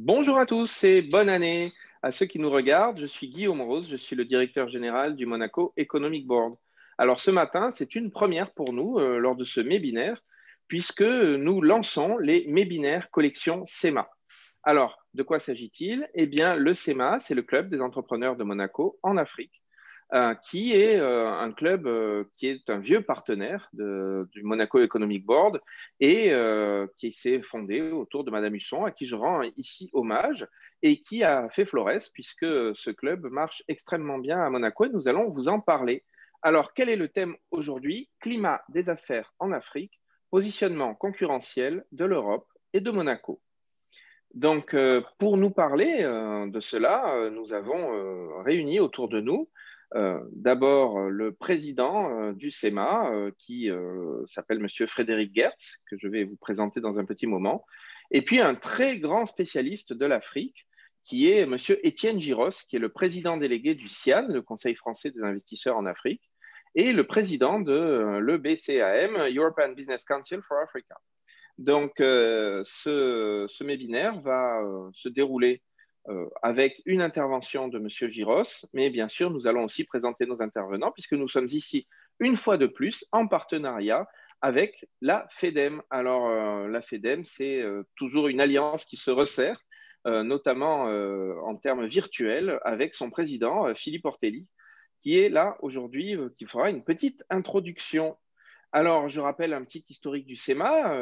Bonjour à tous et bonne année à ceux qui nous regardent. Je suis Guillaume Rose, je suis le directeur général du Monaco Economic Board. Alors ce matin, c'est une première pour nous lors de ce webinaire, puisque nous lançons les webinaires collection SEMA. Alors, de quoi s'agit-il? Eh bien, le SEMA, c'est le club des entrepreneurs de Monaco en Afrique, qui est un club qui est un vieux partenaire du Monaco Economic Board et qui s'est fondé autour de Madame Husson, à qui je rends ici hommage et qui a fait florès puisque ce club marche extrêmement bien à Monaco et nous allons vous en parler. Alors, quel est le thème aujourd'hui? Climat des affaires en Afrique, positionnement concurrentiel de l'Europe et de Monaco. Donc, pour nous parler de cela, nous avons réuni autour de nous d'abord le président du SEMA, qui s'appelle Monsieur Frédéric Gertz, que je vais vous présenter dans un petit moment, et puis un très grand spécialiste de l'Afrique, qui est Monsieur Étienne Giros, qui est le président délégué du CIAN, le Conseil français des investisseurs en Afrique, et le président de l'EBCAM, European Business Council for Africa. Donc, ce webinaire va se dérouler avec une intervention de M. Giros, mais bien sûr, nous allons aussi présenter nos intervenants puisque nous sommes ici une fois de plus en partenariat avec la FEDEM. Alors, la FEDEM, c'est toujours une alliance qui se resserre, notamment en termes virtuels, avec son président, Philippe Ortelli, qui est là aujourd'hui, qui fera une petite introduction. Alors, je rappelle un petit historique du SEMA.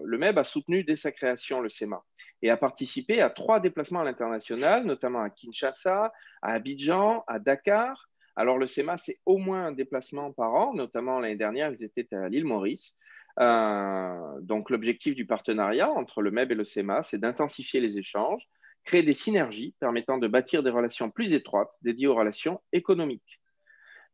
Le MEB a soutenu dès sa création le SEMA et a participé à 3 déplacements à l'international, notamment à Kinshasa, à Abidjan, à Dakar. Alors, le SEMA, c'est au moins un déplacement par an, notamment l'année dernière, ils étaient à l'île Maurice. Donc, l'objectif du partenariat entre le MEB et le SEMA, c'est d'intensifier les échanges, créer des synergies permettant de bâtir des relations plus étroites dédiées aux relations économiques.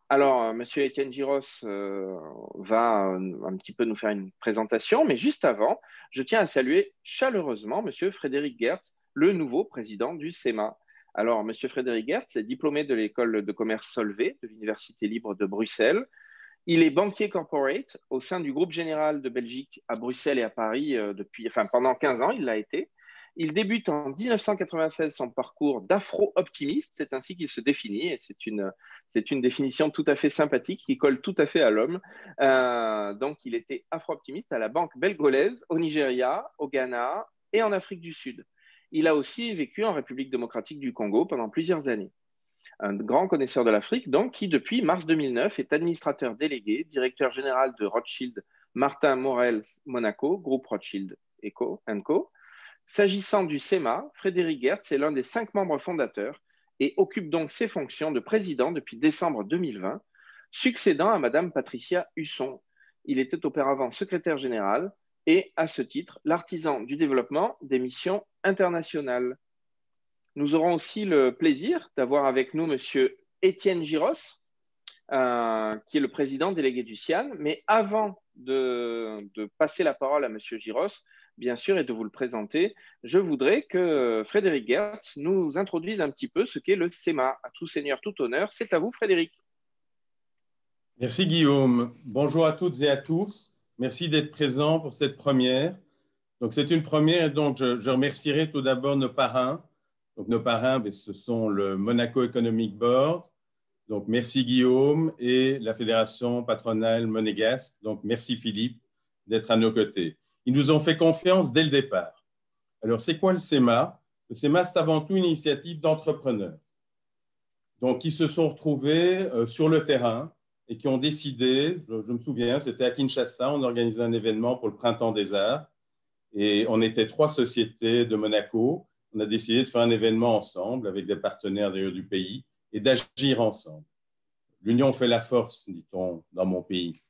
Alors, Monsieur Étienne Giros va un petit peu nous faire une présentation, mais juste avant, je tiens à saluer chaleureusement Monsieur Frédéric Gertz, le nouveau président du SEMA. Alors, Monsieur Frédéric Gertz est diplômé de l'école de commerce Solvay de l'Université libre de Bruxelles. Il est banquier corporate au sein du groupe général de Belgique à Bruxelles et à Paris pendant 15 ans, il l'a été. Il débute en 1996 son parcours d'afro-optimiste, c'est ainsi qu'il se définit, et c'est une définition tout à fait sympathique qui colle tout à fait à l'homme. Donc, il était afro-optimiste à la Banque belgolaise, au Nigeria, au Ghana et en Afrique du Sud. Il a aussi vécu en République démocratique du Congo pendant plusieurs années. Un grand connaisseur de l'Afrique, donc, qui depuis mars 2009 est administrateur délégué, directeur général de Rothschild Martin Morel Monaco, groupe Rothschild Co. S'agissant du SEMA, Frédéric Gertz est l'un des 5 membres fondateurs et occupe donc ses fonctions de président depuis décembre 2020, succédant à Madame Patricia Husson. Il était auparavant secrétaire général et, à ce titre, l'artisan du développement des missions internationales. Nous aurons aussi le plaisir d'avoir avec nous Monsieur Étienne Giros, qui est le président délégué du CIAN. Mais avant de passer la parole à Monsieur Giros, bien sûr, et de vous le présenter, je voudrais que Frédéric Gertz nous introduise un petit peu ce qu'est le SEMA. À tout seigneur, tout honneur. C'est à vous, Frédéric. Merci Guillaume. Bonjour à toutes et à tous. Merci d'être présent pour cette première. Donc c'est une première et donc je remercierai tout d'abord nos parrains. Donc nos parrains, ce sont le Monaco Economic Board. Donc merci Guillaume et la Fédération patronale monégasque. Donc merci Philippe d'être à nos côtés. Ils nous ont fait confiance dès le départ. Alors c'est quoi le SEMA? Le SEMA, c'est avant tout une initiative d'entrepreneurs. Donc qui se sont retrouvés sur le terrain et qui ont décidé, je me souviens, c'était à Kinshasa, on organisait un événement pour le Printemps des Arts et on était 3 sociétés de Monaco. On a décidé de faire un événement ensemble avec des partenaires d'ailleurs du pays et d'agir ensemble. L'union fait la force, dit-on dans mon pays.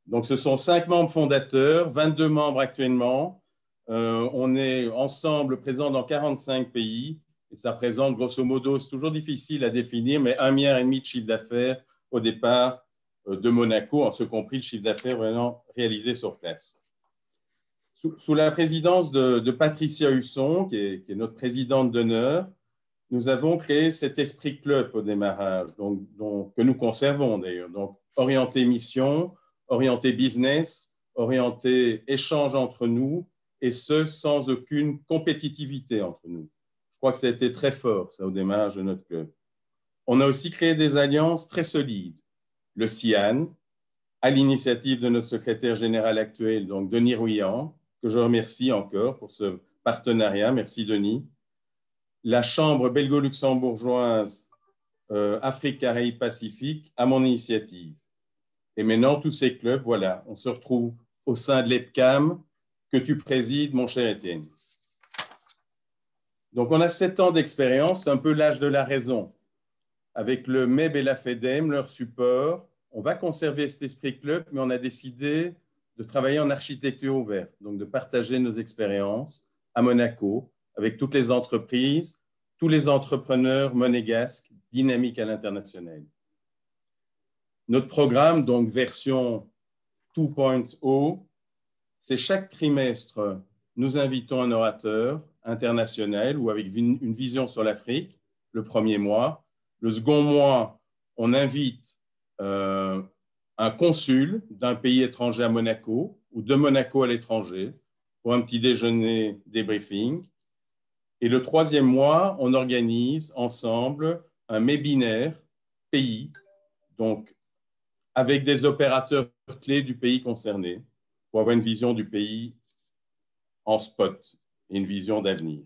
Donc ce sont 5 membres fondateurs, 22 membres actuellement. On est ensemble présents dans 45 pays et ça représente grosso modo, c'est toujours difficile à définir, mais 1,5 milliard de chiffre d'affaires au départ de Monaco, en ce compris le chiffre d'affaires vraiment réalisé sur place. Sous la présidence de Patricia Husson, qui est notre présidente d'honneur, nous avons créé cet esprit club au démarrage, que nous conservons d'ailleurs. Donc, orienté mission, orienté business, orienté échange entre nous, et ce, sans aucune compétitivité entre nous. crois que ça a été très fort, ça, au démarrage de notre club. On a aussi créé des alliances très solides. Le CIAN, à l'initiative de notre secrétaire général actuel, donc Denis Rouillant, que je remercie encore pour ce partenariat. Merci, Denis. La Chambre belgo-luxembourgeoise Afrique, Caraïbes, Pacifique, à mon initiative. Et maintenant, tous ces clubs, voilà, on se retrouve au sein de l'EPCAM que tu présides, mon cher Étienne. Donc, on a 7 ans d'expérience, c'est un peu l'âge de la raison. Avec le MEB et la FEDEM, leur support, on va conserver cet esprit club, mais on a décidé de travailler en architecture ouverte, donc de partager nos expériences à Monaco, avec toutes les entreprises, tous les entrepreneurs monégasques dynamiques à l'international. Notre programme, donc version 2.0, c'est chaque trimestre, nous invitons un orateur international ou avec une vision sur l'Afrique, le premier mois. Le second mois, on invite un consul d'un pays étranger à Monaco ou de Monaco à l'étranger pour un petit déjeuner débriefing. Et le troisième mois, on organise ensemble un webinaire pays, donc avec des opérateurs clés du pays concerné pour avoir une vision du pays en spot et une vision d'avenir.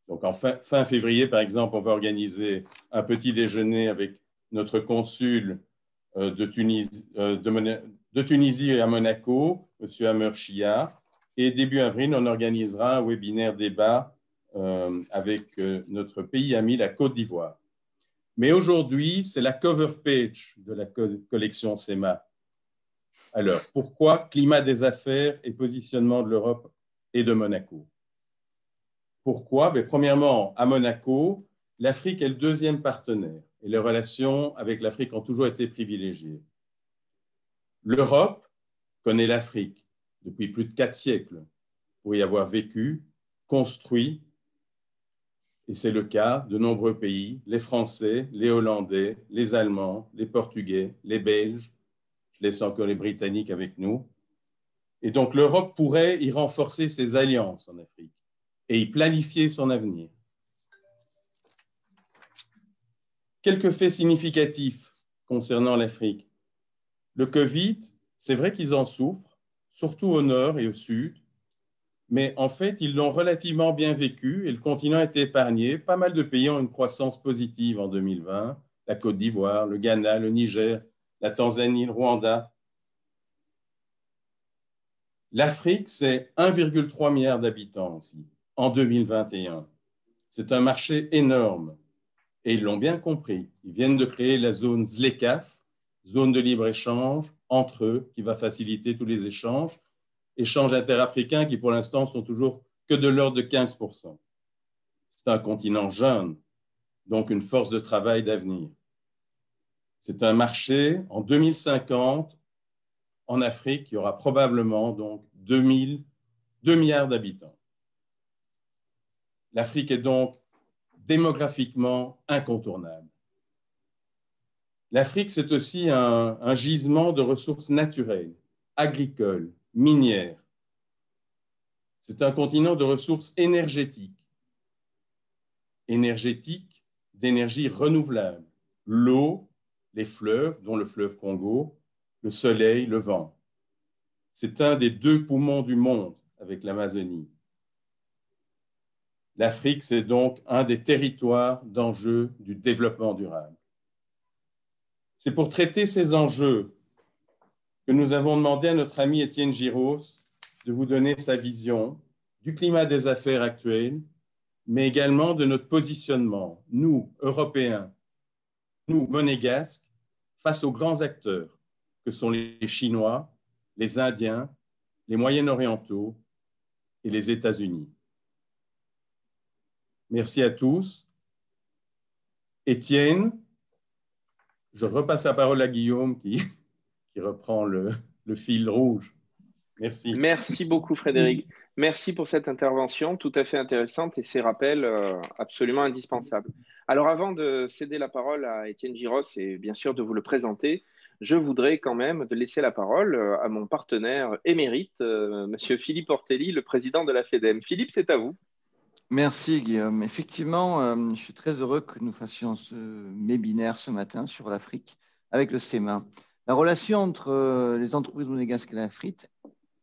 Donc, en fin février, par exemple, on va organiser un petit déjeuner avec notre consul de Tunisie à Monaco, M. Amer Chia. Et début avril, on organisera un webinaire débat avec notre pays ami, la Côte d'Ivoire. Mais aujourd'hui, c'est la cover page de la collection SEMA. Alors, pourquoi climat des affaires et positionnement de l'Europe et de Monaco? Pourquoi? Premièrement, à Monaco, l'Afrique est le deuxième partenaire et les relations avec l'Afrique ont toujours été privilégiées. L'Europe connaît l'Afrique depuis plus de 4 siècles pour y avoir vécu, construit, et c'est le cas de nombreux pays, les Français, les Hollandais, les Allemands, les Portugais, les Belges, je laisse encore les Britanniques avec nous. Et donc l'Europe pourrait y renforcer ses alliances en Afrique et y planifier son avenir. Quelques faits significatifs concernant l'Afrique. Le Covid, c'est vrai qu'ils en souffrent, surtout au nord et au sud, mais en fait, ils l'ont relativement bien vécu et le continent a été épargné. Pas mal de pays ont une croissance positive en 2020, la Côte d'Ivoire, le Ghana, le Niger, la Tanzanie, le Rwanda. L'Afrique, c'est 1,3 milliard d'habitants aussi, en 2021. C'est un marché énorme et ils l'ont bien compris. Ils viennent de créer la zone ZLECAf, zone de libre-échange entre eux, qui va faciliter tous les échanges interafricains qui, pour l'instant, sont toujours que de l'ordre de 15%. C'est un continent jeune, donc une force de travail d'avenir. C'est un marché, en 2050, en Afrique, il y aura probablement donc 2 milliards d'habitants. L'Afrique est donc démographiquement incontournable. L'Afrique, c'est aussi un gisement de ressources naturelles, agricoles, minières. C'est un continent de ressources énergétiques, d'énergie renouvelable, l'eau, les fleuves, dont le fleuve Congo, le soleil, le vent. C'est un des 2 poumons du monde avec l'Amazonie. L'Afrique, c'est donc un des territoires d'enjeux du développement durable. C'est pour traiter ces enjeux que nous avons demandé à notre ami Étienne Giros de vous donner sa vision du climat des affaires actuel, mais également de notre positionnement, nous, Européens, nous, Monégasques, face aux grands acteurs que sont les Chinois, les Indiens, les Moyen-Orientaux et les États-Unis. Merci à tous. Étienne, je repasse la parole à Guillaume qui reprend le fil rouge. Merci. Merci beaucoup, Frédéric. Merci pour cette intervention tout à fait intéressante et ces rappels absolument indispensables. Alors, avant de céder la parole à Étienne Giros et bien sûr de vous le présenter, je voudrais quand même de laisser la parole à mon partenaire émérite, Monsieur Philippe Ortelli, le président de la FEDEM. Philippe, c'est à vous. Merci Guillaume. Effectivement, je suis très heureux que nous fassions ce webinaire ce matin sur l'Afrique avec le SEMA. La relation entre les entreprises monégasques et l'Afrique,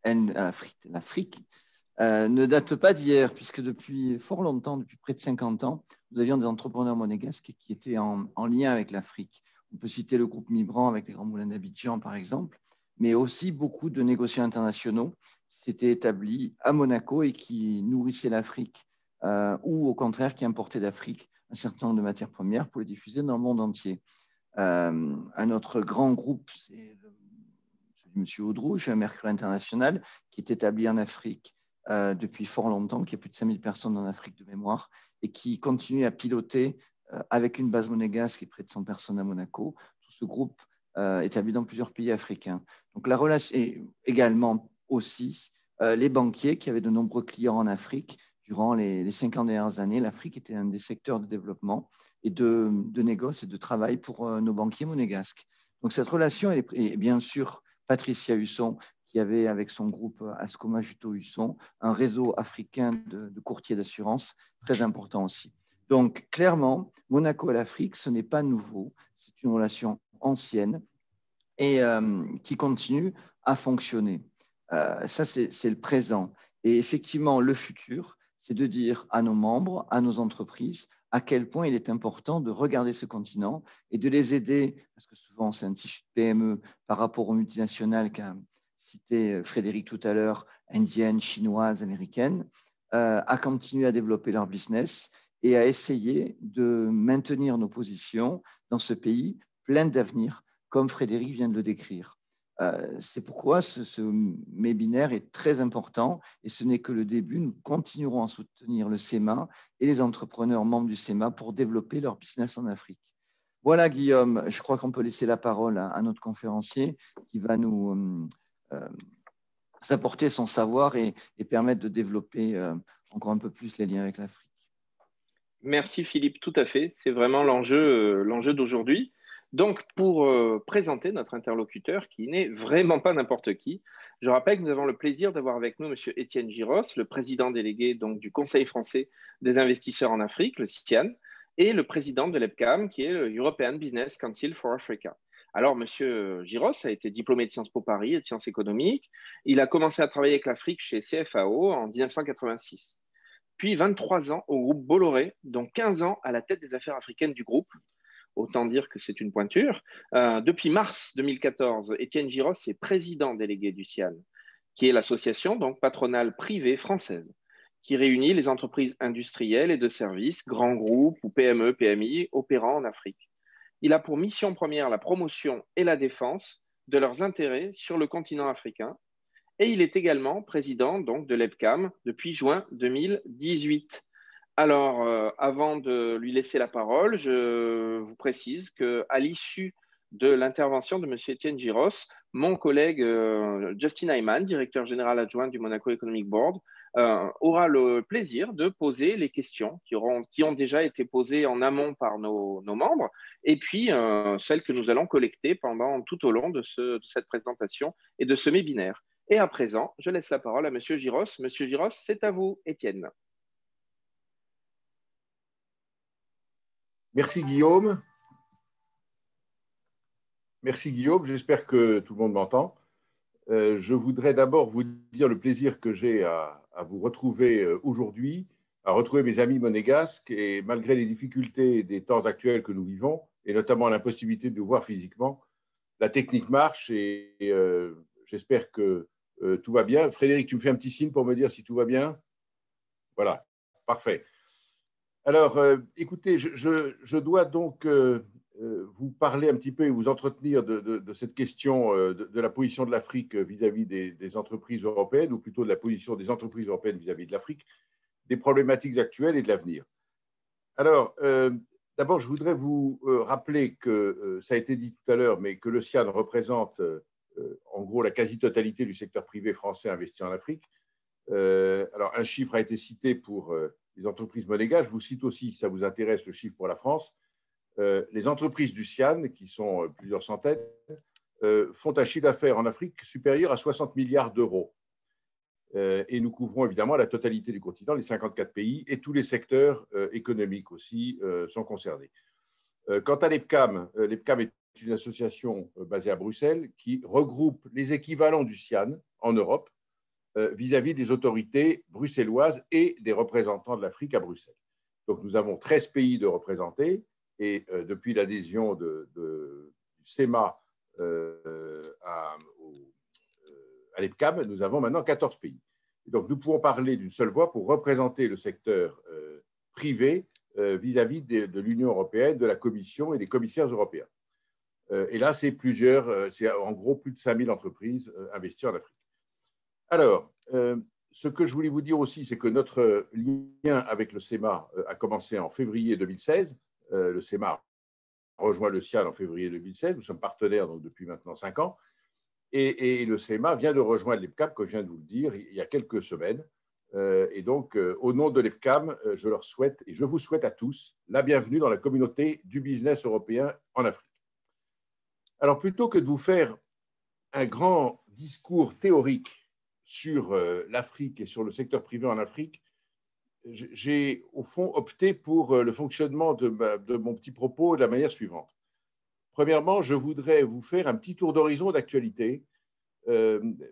ne date pas d'hier, puisque depuis fort longtemps, depuis près de 50 ans, nous avions des entrepreneurs monégasques qui étaient en lien avec l'Afrique. On peut citer le groupe Mibran avec les Grands Moulins d'Abidjan, par exemple, mais aussi beaucoup de négociants internationaux qui s'étaient établis à Monaco et qui nourrissaient l'Afrique, ou au contraire qui importaient d'Afrique un certain nombre de matières premières pour les diffuser dans le monde entier. Un autre grand groupe, c'est celui de M. Audrouge, Mercure International, qui est établi en Afrique depuis fort longtemps, qui a plus de 5000 personnes en Afrique de mémoire, et qui continue à piloter avec une base monégasque et près de 100 personnes à Monaco, tout ce groupe établi dans plusieurs pays africains. Donc la relation, et également aussi les banquiers qui avaient de nombreux clients en Afrique. Durant les 50 dernières années, l'Afrique était un des secteurs de développement et de négoce et de travail pour nos banquiers monégasques. Donc cette relation, est bien sûr Patricia Husson, qui avait avec son groupe Ascoma Juto Husson un réseau africain de courtiers d'assurance très important aussi. Donc clairement, Monaco et l'Afrique, ce n'est pas nouveau, c'est une relation ancienne et qui continue à fonctionner. Ça, c'est le présent. Et effectivement, le futur, c'est de dire à nos membres, à nos entreprises, à quel point il est important de regarder ce continent et de les aider, parce que souvent c'est un tissu de PME par rapport aux multinationales qu'a cité Frédéric tout à l'heure, indiennes, chinoises, américaines, à continuer à développer leur business et à essayer de maintenir nos positions dans ce pays plein d'avenir, comme Frédéric vient de le décrire. C'est pourquoi ce webinaire est très important et ce n'est que le début. Nous continuerons à soutenir le SEMA et les entrepreneurs membres du SEMA pour développer leur business en Afrique. Voilà, Guillaume, je crois qu'on peut laisser la parole à notre conférencier qui va nous apporter son savoir et permettre de développer encore un peu plus les liens avec l'Afrique. Merci Philippe, tout à fait. C'est vraiment l'enjeu d'aujourd'hui. Donc, pour présenter notre interlocuteur, qui n'est vraiment pas n'importe qui, je rappelle que nous avons le plaisir d'avoir avec nous M. Étienne Giros, le président délégué donc, du Conseil français des investisseurs en Afrique, le CIAN, et le président de l'EPCAM, qui est le European Business Council for Africa. Alors, M. Giros a été diplômé de Sciences Po Paris et de sciences économiques. Il a commencé à travailler avec l'Afrique chez CFAO en 1986. Puis 23 ans au groupe Bolloré, dont 15 ans à la tête des affaires africaines du groupe. Autant dire que c'est une pointure. Depuis mars 2014, Étienne Giros est président délégué du CIAN, qui est l'association donc patronale privée française, qui réunit les entreprises industrielles et de services, grands groupes ou PME, PMI opérant en Afrique. Il a pour mission première la promotion et la défense de leurs intérêts sur le continent africain. Et il est également président donc, de l'EPCAM depuis juin 2018. Alors, avant de lui laisser la parole, je vous précise qu'à l'issue de l'intervention de M. Étienne Giros, mon collègue Justin Ayman, directeur général adjoint du Monaco Economic Board, aura le plaisir de poser les questions qui ont déjà été posées en amont par nos membres, et puis celles que nous allons collecter tout au long de cette présentation et de ce webinaire. Et à présent, je laisse la parole à M. Giros. M. Giros, c'est à vous, Étienne. Merci Guillaume. Merci Guillaume, j'espère que tout le monde m'entend. Je voudrais d'abord vous dire le plaisir que j'ai à vous retrouver aujourd'hui, à retrouver mes amis monégasques et malgré les difficultés des temps actuels que nous vivons, et notamment l'impossibilité de nous voir physiquement, la technique marche et j'espère que tout va bien. Frédéric, tu me fais un petit signe pour me dire si tout va bien? Voilà, parfait. Alors, écoutez, je dois donc vous parler un petit peu et vous entretenir de cette question de la position de l'Afrique vis-à-vis des entreprises européennes, ou plutôt de la position des entreprises européennes vis-à-vis de l'Afrique, des problématiques actuelles et de l'avenir. Alors, d'abord, je voudrais vous rappeler que, ça a été dit tout à l'heure, mais que le CIAN représente en gros la quasi-totalité du secteur privé français investi en Afrique. Alors, un chiffre a été cité pour les entreprises monégasques. Je vous cite aussi, si ça vous intéresse, le chiffre pour la France. Les entreprises du CIAN, qui sont plusieurs centaines, font un chiffre d'affaires en Afrique supérieur à 60 milliards d'euros. Et nous couvrons évidemment la totalité du continent, les 54 pays, et tous les secteurs économiques aussi sont concernés. Quant à l'EPCAM, l'EPCAM est une association basée à Bruxelles qui regroupe les équivalents du CIAN en Europe vis-à-vis des autorités bruxelloises et des représentants de l'Afrique à Bruxelles. Donc nous avons 13 pays de représentés et depuis l'adhésion du CEMA à l'EPCAM, nous avons maintenant 14 pays. Et donc, nous pouvons parler d'une seule voix pour représenter le secteur privé vis-à-vis de l'Union européenne, de la Commission et des commissaires européens. Et là, c'est en gros plus de 5000 entreprises investies en Afrique. Alors, ce que je voulais vous dire aussi, c'est que notre lien avec le CEMA a commencé en février 2016. Le CEMA a rejoint le CIAN en février 2016. Nous sommes partenaires donc, depuis maintenant 5 ans. Et le CEMA vient de rejoindre l'EPCAM, comme je viens de vous le dire, il y a quelques semaines. Et donc, au nom de l'EPCAM, je leur souhaite, et je vous souhaite à tous, la bienvenue dans la communauté du business européen en Afrique. Alors, plutôt que de vous faire un grand discours théorique sur l'Afrique et sur le secteur privé en Afrique, j'ai au fond opté pour le fonctionnement de mon petit propos de la manière suivante. Premièrement, je voudrais vous faire un petit tour d'horizon d'actualité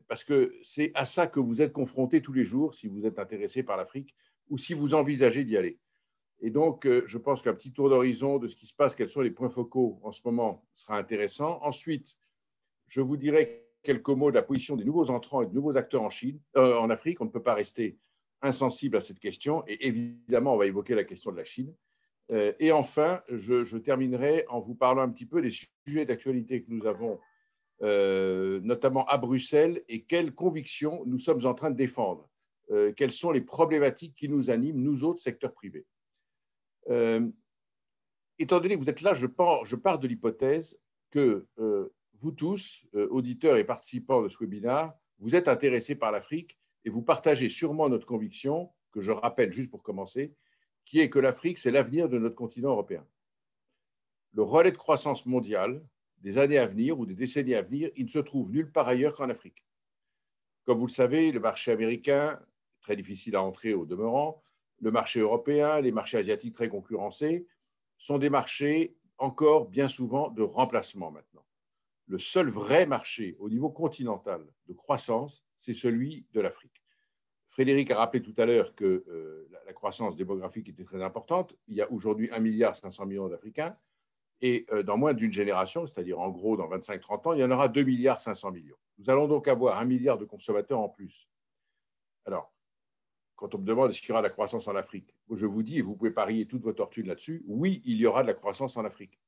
parce que c'est à ça que vous êtes confrontés tous les jours si vous êtes intéressé par l'Afrique ou si vous envisagez d'y aller. Et donc, je pense qu'un petit tour d'horizon de ce qui se passe, quels sont les points focaux en ce moment, sera intéressant. Ensuite, je vous dirai quelques mots de la position des nouveaux entrants et de nouveaux acteurs en Afrique. On ne peut pas rester insensible à cette question. Et évidemment, on va évoquer la question de la Chine. Et enfin, je terminerai en vous parlant un petit peu des sujets d'actualité que nous avons, notamment à Bruxelles, et quelles convictions nous sommes en train de défendre. Quelles sont les problématiques qui nous animent, nous autres secteurs privés. Étant donné que vous êtes là, je pars de l'hypothèse que vous tous, auditeurs et participants de ce webinaire, vous êtes intéressés par l'Afrique et vous partagez sûrement notre conviction, que je rappelle juste pour commencer, qui est que l'Afrique, c'est l'avenir de notre continent européen. Le relais de croissance mondiale des années à venir ou des décennies à venir, il ne se trouve nulle part ailleurs qu'en Afrique. Comme vous le savez, le marché américain est très difficile à entrer au demeurant. Le marché européen, les marchés asiatiques très concurrencés sont des marchés encore bien souvent de remplacement maintenant. Le seul vrai marché au niveau continental de croissance, c'est celui de l'Afrique. Frédéric a rappelé tout à l'heure que la croissance démographique était très importante. Il y a aujourd'hui 1,5 milliard d'Africains et dans moins d'une génération, c'est-à-dire en gros dans 25-30 ans, il y en aura 2,5 milliards. Nous allons donc avoir 1 milliard de consommateurs en plus. Alors, quand on me demande est-ce qu'il y aura de la croissance en Afrique, je vous dis, et vous pouvez parier toute votre fortune là-dessus, oui, il y aura de la croissance en Afrique.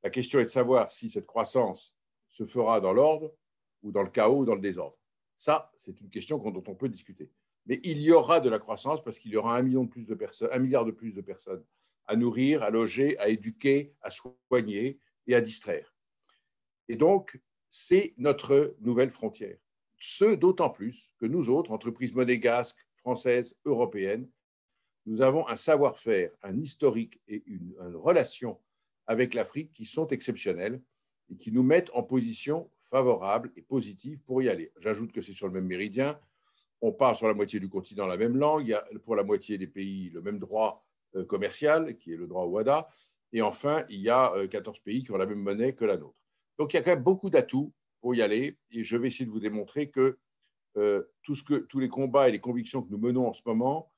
La question est de savoir si cette croissance se fera dans l'ordre ou dans le chaos ou dans le désordre. Ça, c'est une question dont on peut discuter. Mais il y aura de la croissance parce qu'il y aura 1 milliard de plus de personnes à nourrir, à loger, à éduquer, à soigner et à distraire. Et donc, c'est notre nouvelle frontière. Ce d'autant plus que nous autres, entreprises monégasques, françaises, européennes, nous avons un savoir-faire, un historique et une relation avec l'Afrique qui sont exceptionnels et qui nous mettent en position favorable et positive pour y aller. J'ajoute que c'est sur le même méridien. On parle sur la moitié du continent la même langue. Il y a pour la moitié des pays le même droit commercial, qui est le droit OHADA. Et enfin, il y a 14 pays qui ont la même monnaie que la nôtre. Donc, il y a quand même beaucoup d'atouts pour y aller. Et je vais essayer de vous démontrer que tous les combats et les convictions que nous menons en ce moment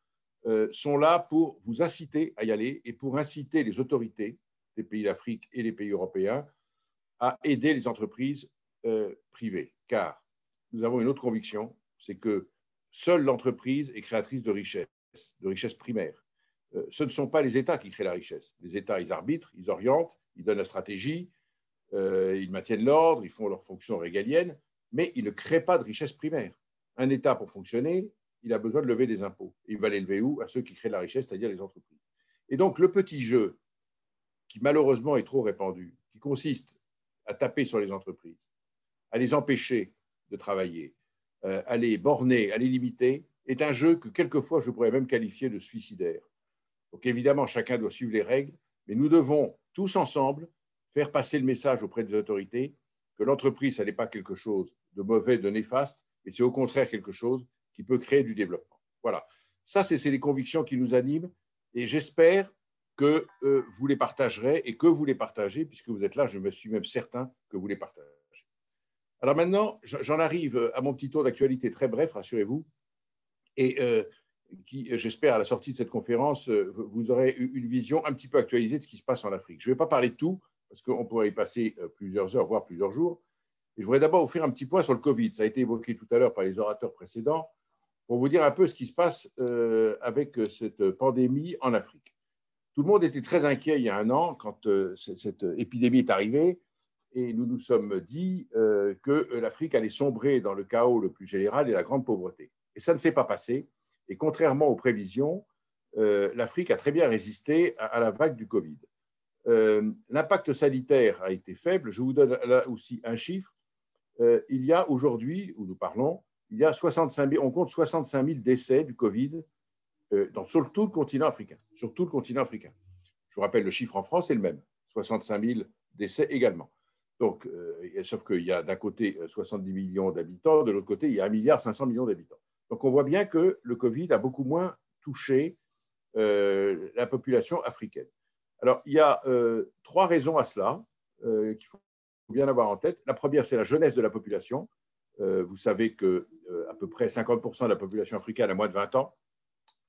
sont là pour vous inciter à y aller et pour inciter les autorités des pays d'Afrique et les pays européens à aider les entreprises privées. Car nous avons une autre conviction, c'est que seule l'entreprise est créatrice de richesse primaire. Ce ne sont pas les États qui créent la richesse. Les États, ils arbitrent, ils orientent, ils donnent la stratégie, ils maintiennent l'ordre, ils font leurs fonctions régaliennes, mais ils ne créent pas de richesse primaire. Un État, pour fonctionner, il a besoin de lever des impôts. Il va les lever où? À ceux qui créent la richesse, c'est-à-dire les entreprises. Et donc, le petit jeu, qui malheureusement est trop répandu, qui consiste à taper sur les entreprises, à les empêcher de travailler, à les borner, à les limiter, est un jeu que quelquefois je pourrais même qualifier de suicidaire. Donc évidemment, chacun doit suivre les règles, mais nous devons tous ensemble faire passer le message auprès des autorités que l'entreprise, ça n'est pas quelque chose de mauvais, de néfaste, mais c'est au contraire quelque chose qui peut créer du développement. Voilà. Ça, c'est les convictions qui nous animent et j'espère que vous les partagerez et que vous les partagez, puisque vous êtes là, je me suis même certain que vous les partagez. Alors maintenant, j'en arrive à mon petit tour d'actualité très bref, rassurez-vous, et qui, j'espère, à la sortie de cette conférence, vous aurez une vision un petit peu actualisée de ce qui se passe en Afrique. Je ne vais pas parler de tout, parce qu'on pourrait y passer plusieurs heures, voire plusieurs jours. Et je voudrais d'abord vous faire un petit point sur le Covid. Ça a été évoqué tout à l'heure par les orateurs précédents, pour vous dire un peu ce qui se passe avec cette pandémie en Afrique. Tout le monde était très inquiet il y a un an quand cette épidémie est arrivée, et nous nous sommes dit que l'Afrique allait sombrer dans le chaos le plus général et la grande pauvreté. Et ça ne s'est pas passé. Et contrairement aux prévisions, l'Afrique a très bien résisté à la vague du Covid. L'impact sanitaire a été faible. Je vous donne là aussi un chiffre. Il y a aujourd'hui, où nous parlons, il y a 65 000, on compte 65 000 décès du Covid sur tout le continent africain. Sur tout le continent africain. Je vous rappelle, le chiffre en France est le même, 65 000 décès également. Donc, sauf qu'il y a d'un côté 70 millions d'habitants, de l'autre côté, il y a 1,5 milliard d'habitants. Donc, on voit bien que le Covid a beaucoup moins touché la population africaine. Alors, il y a 3 raisons à cela qu'il faut bien avoir en tête. La première, c'est la jeunesse de la population. Vous savez qu'à peu près 50% de la population africaine a moins de 20 ans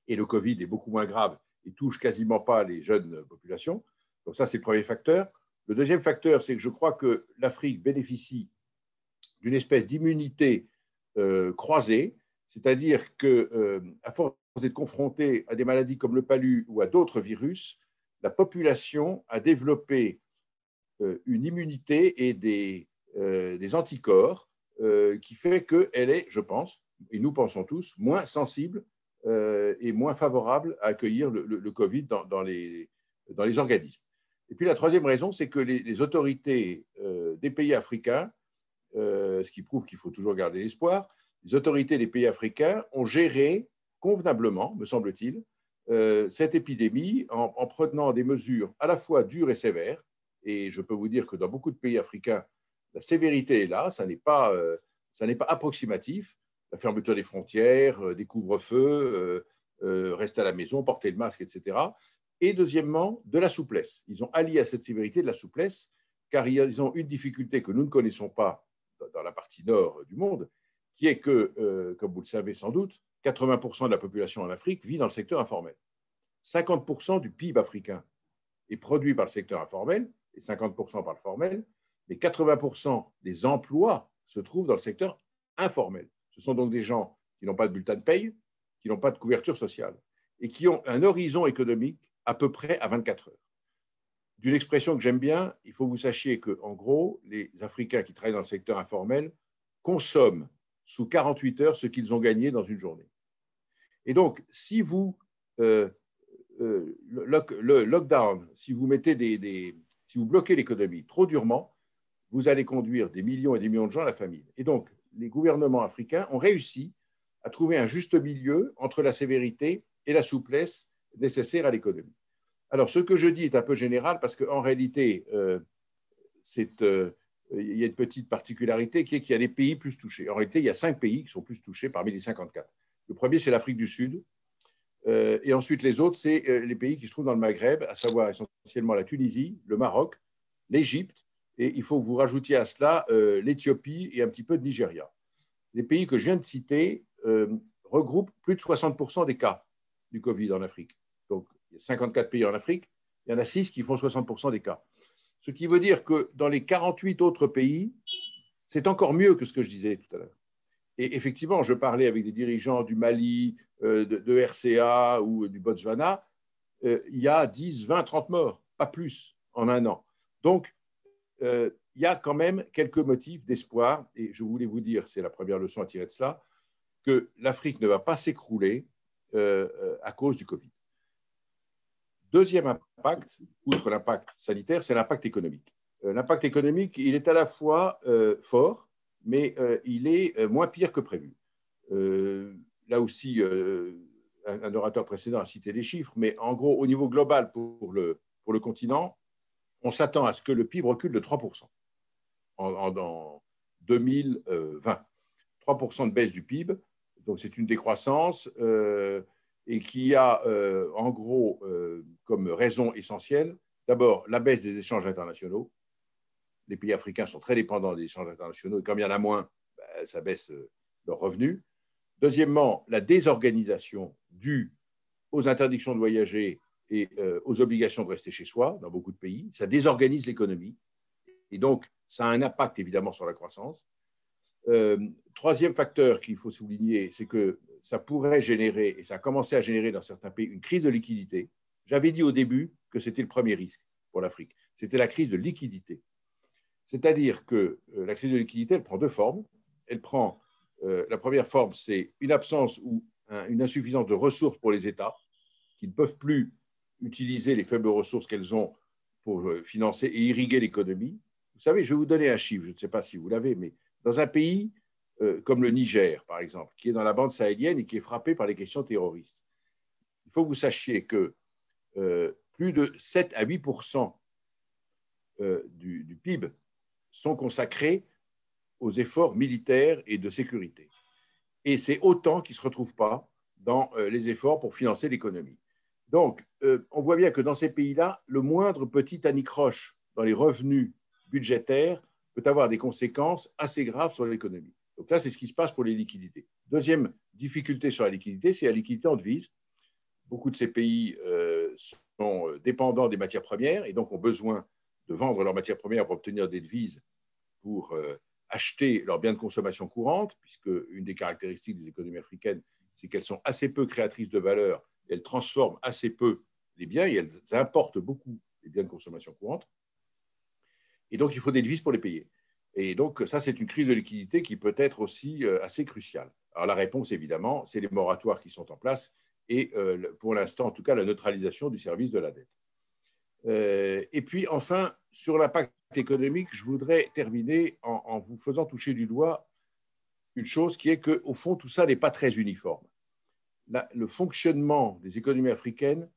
et le Covid est beaucoup moins grave et touche quasiment pas les jeunes populations. Donc ça, c'est le premier facteur. Le deuxième facteur, c'est que je crois que l'Afrique bénéficie d'une espèce d'immunité croisée, c'est-à-dire qu'à force d'être confrontée à des maladies comme le palu ou à d'autres virus, la population a développé une immunité et des anticorps qui fait qu'elle est, je pense, et nous pensons tous, moins sensible et moins favorable à accueillir le Covid dans les organismes. Et puis la troisième raison, c'est que les autorités des pays africains, ce qui prouve qu'il faut toujours garder l'espoir, les autorités des pays africains ont géré convenablement, me semble-t-il, cette épidémie en prenant des mesures à la fois dures et sévères. Et je peux vous dire que dans beaucoup de pays africains, la sévérité est là, ça n'est pas approximatif. La fermeture des frontières, des couvre-feux, rester à la maison, porter le masque, etc. Et deuxièmement, de la souplesse. Ils ont allié à cette sévérité de la souplesse, car ils ont une difficulté que nous ne connaissons pas dans la partie nord du monde, qui est que, comme vous le savez sans doute, 80% de la population en Afrique vit dans le secteur informel. 50% du PIB africain est produit par le secteur informel et 50% par le formel, mais 80% des emplois se trouvent dans le secteur informel. Ce sont donc des gens qui n'ont pas de bulletin de paye, qui n'ont pas de couverture sociale et qui ont un horizon économique à peu près à 24 heures. D'une expression que j'aime bien, il faut que vous sachiez qu'en gros, les Africains qui travaillent dans le secteur informel consomment sous 48 heures ce qu'ils ont gagné dans une journée. Et donc, si vous, le lockdown, si vous si vous bloquez l'économie trop durement, vous allez conduire des millions et des millions de gens à la famine. Et donc, les gouvernements africains ont réussi à trouver un juste milieu entre la sévérité et la souplesse nécessaire à l'économie. Alors, ce que je dis est un peu général parce qu'en réalité, il y a une petite particularité qui est qu'il y a des pays plus touchés. En réalité, il y a 5 pays qui sont plus touchés parmi les 54. Le premier, c'est l'Afrique du Sud. Et ensuite, les autres, c'est les pays qui se trouvent dans le Maghreb, à savoir essentiellement la Tunisie, le Maroc, l'Égypte, et il faut que vous rajoutiez à cela l'Éthiopie et un petit peu de Nigeria. Les pays que je viens de citer regroupent plus de 60% des cas du Covid en Afrique. Donc, il y a 54 pays en Afrique, il y en a 6 qui font 60% des cas. Ce qui veut dire que dans les 48 autres pays, c'est encore mieux que ce que je disais tout à l'heure. Et effectivement, je parlais avec des dirigeants du Mali, de RCA ou du Botswana, il y a 10, 20, 30 morts, pas plus, en un an. Donc, il y a quand même quelques motifs d'espoir, et je voulais vous dire, c'est la première leçon à tirer de cela, que l'Afrique ne va pas s'écrouler à cause du Covid. Deuxième impact, outre l'impact sanitaire, c'est l'impact économique. L'impact économique, il est à la fois fort, mais il est moins pire que prévu. Là aussi, un orateur précédent a cité des chiffres, mais en gros, au niveau global pour le continent, on s'attend à ce que le PIB recule de 3% en 2020. 3% de baisse du PIB, Donc, c'est une décroissance et qui a, en gros, comme raison essentielle, d'abord, la baisse des échanges internationaux. Les pays africains sont très dépendants des échanges internationaux et comme il y en a moins, ça baisse leurs revenus. Deuxièmement, la désorganisation due aux interdictions de voyager et aux obligations de rester chez soi dans beaucoup de pays. Ça désorganise l'économie et donc ça a un impact évidemment sur la croissance. Troisième facteur qu'il faut souligner, c'est que ça pourrait générer, et ça a commencé à générer dans certains pays, une crise de liquidité. J'avais dit au début que c'était le premier risque pour l'Afrique. C'était la crise de liquidité. C'est-à-dire que la crise de liquidité, elle prend deux formes. Elle prend, la première forme, c'est une absence ou une insuffisance de ressources pour les États qui ne peuvent plus utiliser les faibles ressources qu'elles ont pour financer et irriguer l'économie. Vous savez, je vais vous donner un chiffre, je ne sais pas si vous l'avez, mais dans un pays comme le Niger, par exemple, qui est dans la bande sahélienne et qui est frappé par les questions terroristes, il faut que vous sachiez que plus de 7 à 8% du PIB sont consacrés aux efforts militaires et de sécurité. Et c'est autant qui ne se retrouvent pas dans les efforts pour financer l'économie. Donc, on voit bien que dans ces pays-là, le moindre petit anicroche dans les revenus budgétaires peut avoir des conséquences assez graves sur l'économie. Donc là, c'est ce qui se passe pour les liquidités. Deuxième difficulté sur la liquidité, c'est la liquidité en devise. Beaucoup de ces pays sont dépendants des matières premières et donc ont besoin de vendre leurs matières premières pour obtenir des devises pour acheter leurs biens de consommation courante, puisque une des caractéristiques des économies africaines, c'est qu'elles sont assez peu créatrices de valeur, elles transforment assez peu les biens et elles importent beaucoup les biens de consommation courante. Et donc, il faut des devises pour les payer. Et donc, ça, c'est une crise de liquidité qui peut être aussi assez cruciale. Alors, la réponse, évidemment, c'est les moratoires qui sont en place et, pour l'instant, en tout cas, la neutralisation du service de la dette. Et puis, enfin, sur l'impact économique, je voudrais terminer en vous faisant toucher du doigt une chose qui est qu'au fond, tout ça n'est pas très uniforme. Le fonctionnement des économies africaines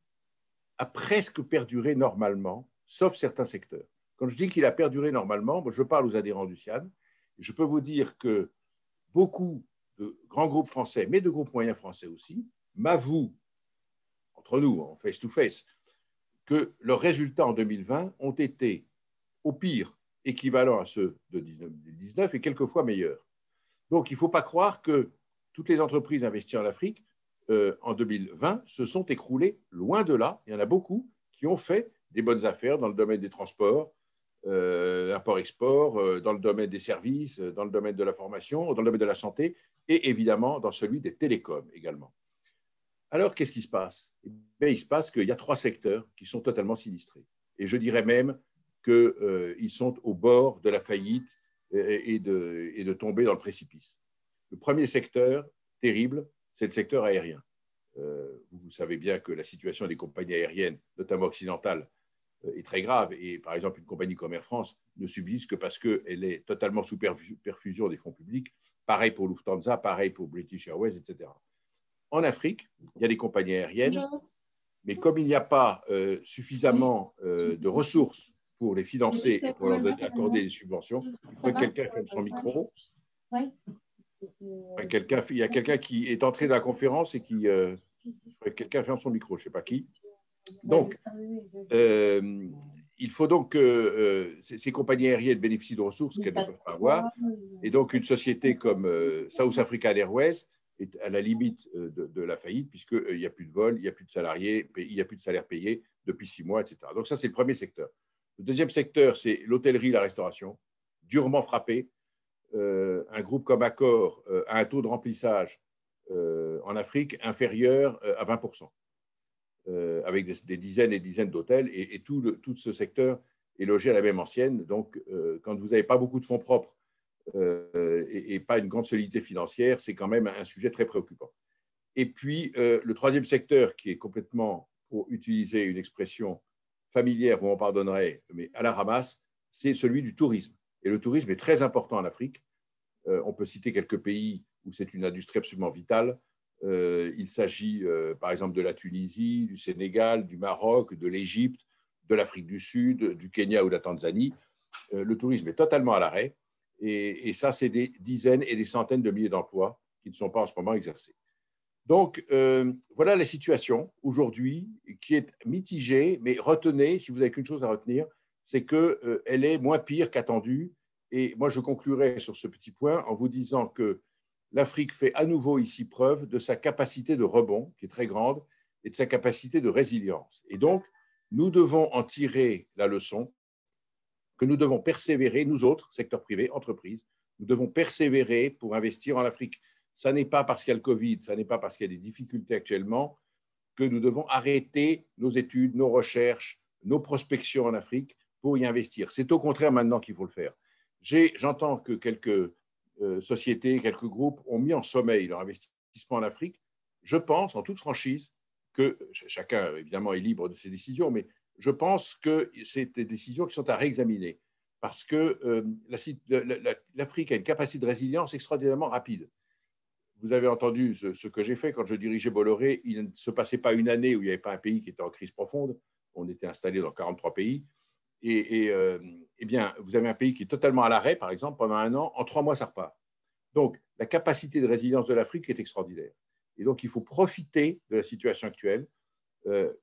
a presque perduré normalement, sauf certains secteurs. Quand je dis qu'il a perduré normalement, je parle aux adhérents du CIAN. Je peux vous dire que beaucoup de grands groupes français, mais de groupes moyens français aussi, m'avouent, entre nous, en face-to-face, que leurs résultats en 2020 ont été, au pire, équivalents à ceux de 2019 et quelquefois meilleurs. Donc, il ne faut pas croire que toutes les entreprises investies en Afrique, en 2020, se sont écroulées. Loin de là, il y en a beaucoup qui ont fait des bonnes affaires dans le domaine des transports, import-export, dans le domaine des services, dans le domaine de la formation, dans le domaine de la santé et évidemment dans celui des télécoms également. Alors, qu'est-ce qui se passe? Il se passe qu'il y a 3 secteurs qui sont totalement sinistrés. Et je dirais même qu'ils sont au bord de la faillite et de tomber dans le précipice. Le premier secteur, terrible, c'est le secteur aérien. Vous savez bien que la situation des compagnies aériennes, notamment occidentales, est très grave. Et par exemple, une compagnie comme Air France ne subsiste que parce qu'elle est totalement sous perfusion des fonds publics. Pareil pour Lufthansa, pareil pour British Airways, etc. En Afrique, il y a des compagnies aériennes, mais comme il n'y a pas suffisamment de ressources pour les financer et pour leur accorder des subventions, il faut que quelqu'un ferme son micro. Il y a quelqu'un qui est entré dans la conférence et qui... quelqu'un ferme son micro, je ne sais pas qui. Donc, il faut donc que ces compagnies aériennes bénéficient de ressources qu'elles ne peuvent pas avoir. Et donc, une société comme South African Airways est à la limite de la faillite, puisqu'il n'y a plus de vol, il n'y a plus de salariés, il n'y a plus de salaire payé depuis 6 mois, etc. Donc, ça, c'est le premier secteur. Le deuxième secteur, c'est l'hôtellerie, la restauration, durement frappé. Un groupe comme Accor a un taux de remplissage en Afrique inférieur à 20%. Avec des dizaines et dizaines d'hôtels, et tout ce secteur est logé à la même ancienne. Donc, quand vous n'avez pas beaucoup de fonds propres et pas une grande solidité financière, c'est quand même un sujet très préoccupant. Et puis, le troisième secteur, qui est complètement, pour utiliser une expression familière, vous m'en pardonnerez, mais à la ramasse, c'est celui du tourisme. Et le tourisme est très important en Afrique. On peut citer quelques pays où c'est une industrie absolument vitale. Il s'agit, par exemple, de la Tunisie, du Sénégal, du Maroc, de l'Égypte, de l'Afrique du Sud, du Kenya ou de la Tanzanie. Le tourisme est totalement à l'arrêt. Et ça, c'est des dizaines et des centaines de milliers d'emplois qui ne sont pas en ce moment exercées. Donc, voilà la situation aujourd'hui qui est mitigée, mais retenez, si vous n'avez qu'une chose à retenir, c'est qu'elle est moins pire qu'attendue. Et moi, je conclurai sur ce petit point en vous disant que l'Afrique fait à nouveau ici preuve de sa capacité de rebond, qui est très grande, et de sa capacité de résilience. Et donc, nous devons en tirer la leçon, que nous devons persévérer, nous autres, secteur privé, entreprises, nous devons persévérer pour investir en Afrique. Ce n'est pas parce qu'il y a le Covid, ce n'est pas parce qu'il y a des difficultés actuellement que nous devons arrêter nos études, nos recherches, nos prospections en Afrique pour y investir. C'est au contraire maintenant qu'il faut le faire. J'entends que quelques sociétés, quelques groupes ont mis en sommeil leur investissement en Afrique. Je pense, en toute franchise, que chacun, évidemment, est libre de ses décisions, mais je pense que c'est des décisions qui sont à réexaminer parce que l'Afrique a une capacité de résilience extraordinairement rapide. Vous avez entendu ce que j'ai fait quand je dirigeais Bolloré. Il ne se passait pas une année où il n'y avait pas un pays qui était en crise profonde. On était installé dans 43 pays. Eh bien, vous avez un pays qui est totalement à l'arrêt, par exemple, pendant un an. En 3 mois, ça repart. Donc, la capacité de résilience de l'Afrique est extraordinaire. Et donc, il faut profiter de la situation actuelle,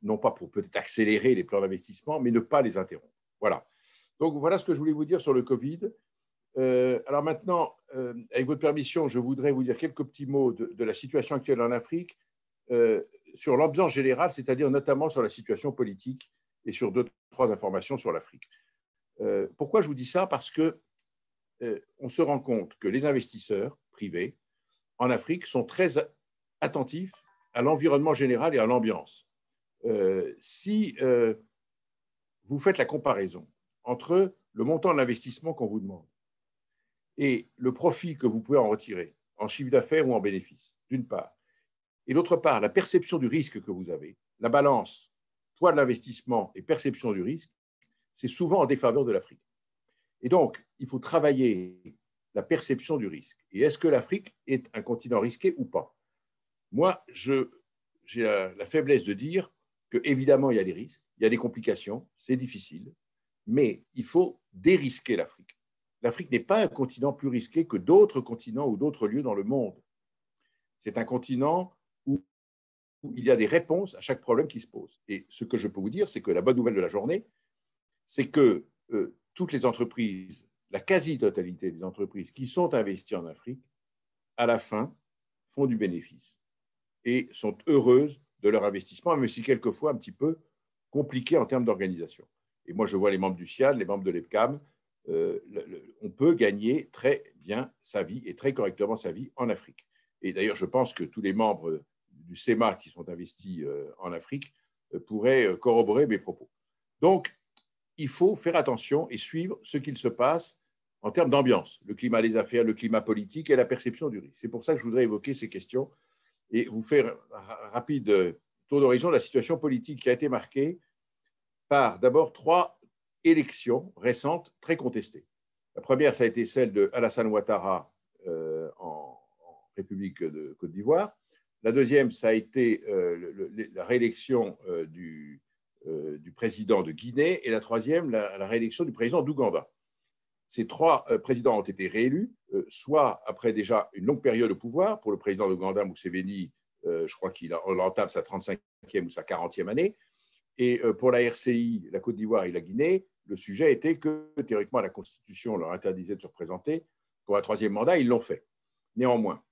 non pas pour peut-être accélérer les plans d'investissement, mais ne pas les interrompre. Voilà. Donc, voilà ce que je voulais vous dire sur le Covid. Alors maintenant, avec votre permission, je voudrais vous dire quelques petits mots de la situation actuelle en Afrique, sur l'ambiance générale, c'est-à-dire notamment sur la situation politique et sur 2-3 informations sur l'Afrique. Pourquoi je vous dis ça? Parce qu'on se rend compte que les investisseurs privés en Afrique sont très attentifs à l'environnement général et à l'ambiance. Si vous faites la comparaison entre le montant de l'investissement qu'on vous demande et le profit que vous pouvez en retirer, en chiffre d'affaires ou en bénéfice, d'une part, et d'autre part, la perception du risque que vous avez, la balance, poids de l'investissement et perception du risque, c'est souvent en défaveur de l'Afrique. Et donc, il faut travailler la perception du risque. Et est-ce que l'Afrique est un continent risqué ou pas? Moi, j'ai la faiblesse de dire qu'évidemment, il y a des risques, il y a des complications, c'est difficile, mais il faut dérisquer l'Afrique. L'Afrique n'est pas un continent plus risqué que d'autres continents ou d'autres lieux dans le monde. C'est un continent où il y a des réponses à chaque problème qui se pose. Et ce que je peux vous dire, c'est que la bonne nouvelle de la journée, c'est que toutes les entreprises, la quasi-totalité des entreprises qui sont investies en Afrique, à la fin, font du bénéfice et sont heureuses de leur investissement, même si quelquefois un petit peu compliqué en termes d'organisation. Et moi, je vois les membres du CIAD, les membres de l'EPCAM, on peut gagner très bien sa vie et très correctement sa vie en Afrique. Et d'ailleurs, je pense que tous les membres du CEMA qui sont investis en Afrique pourraient corroborer mes propos. Donc, il faut faire attention et suivre ce qu'il se passe en termes d'ambiance, le climat des affaires, le climat politique et la perception du risque. C'est pour ça que je voudrais évoquer ces questions et vous faire un rapide tour d'horizon de la situation politique qui a été marquée par d'abord 3 élections récentes très contestées. La première, ça a été celle de Alassane Ouattara en République de Côte d'Ivoire. La deuxième, ça a été la réélection du président de Guinée. Et la troisième, la réélection du président d'Ouganda. Ces 3 présidents ont été réélus, soit après déjà une longue période au pouvoir. Pour le président d'Ouganda, Museveni, je crois qu'il entame sa 35e ou sa 40e année. Et pour la RCI, la Côte d'Ivoire et la Guinée, le sujet était que, théoriquement, la Constitution leur interdisait de se représenter pour un 3e mandat. Ils l'ont fait. Néanmoins,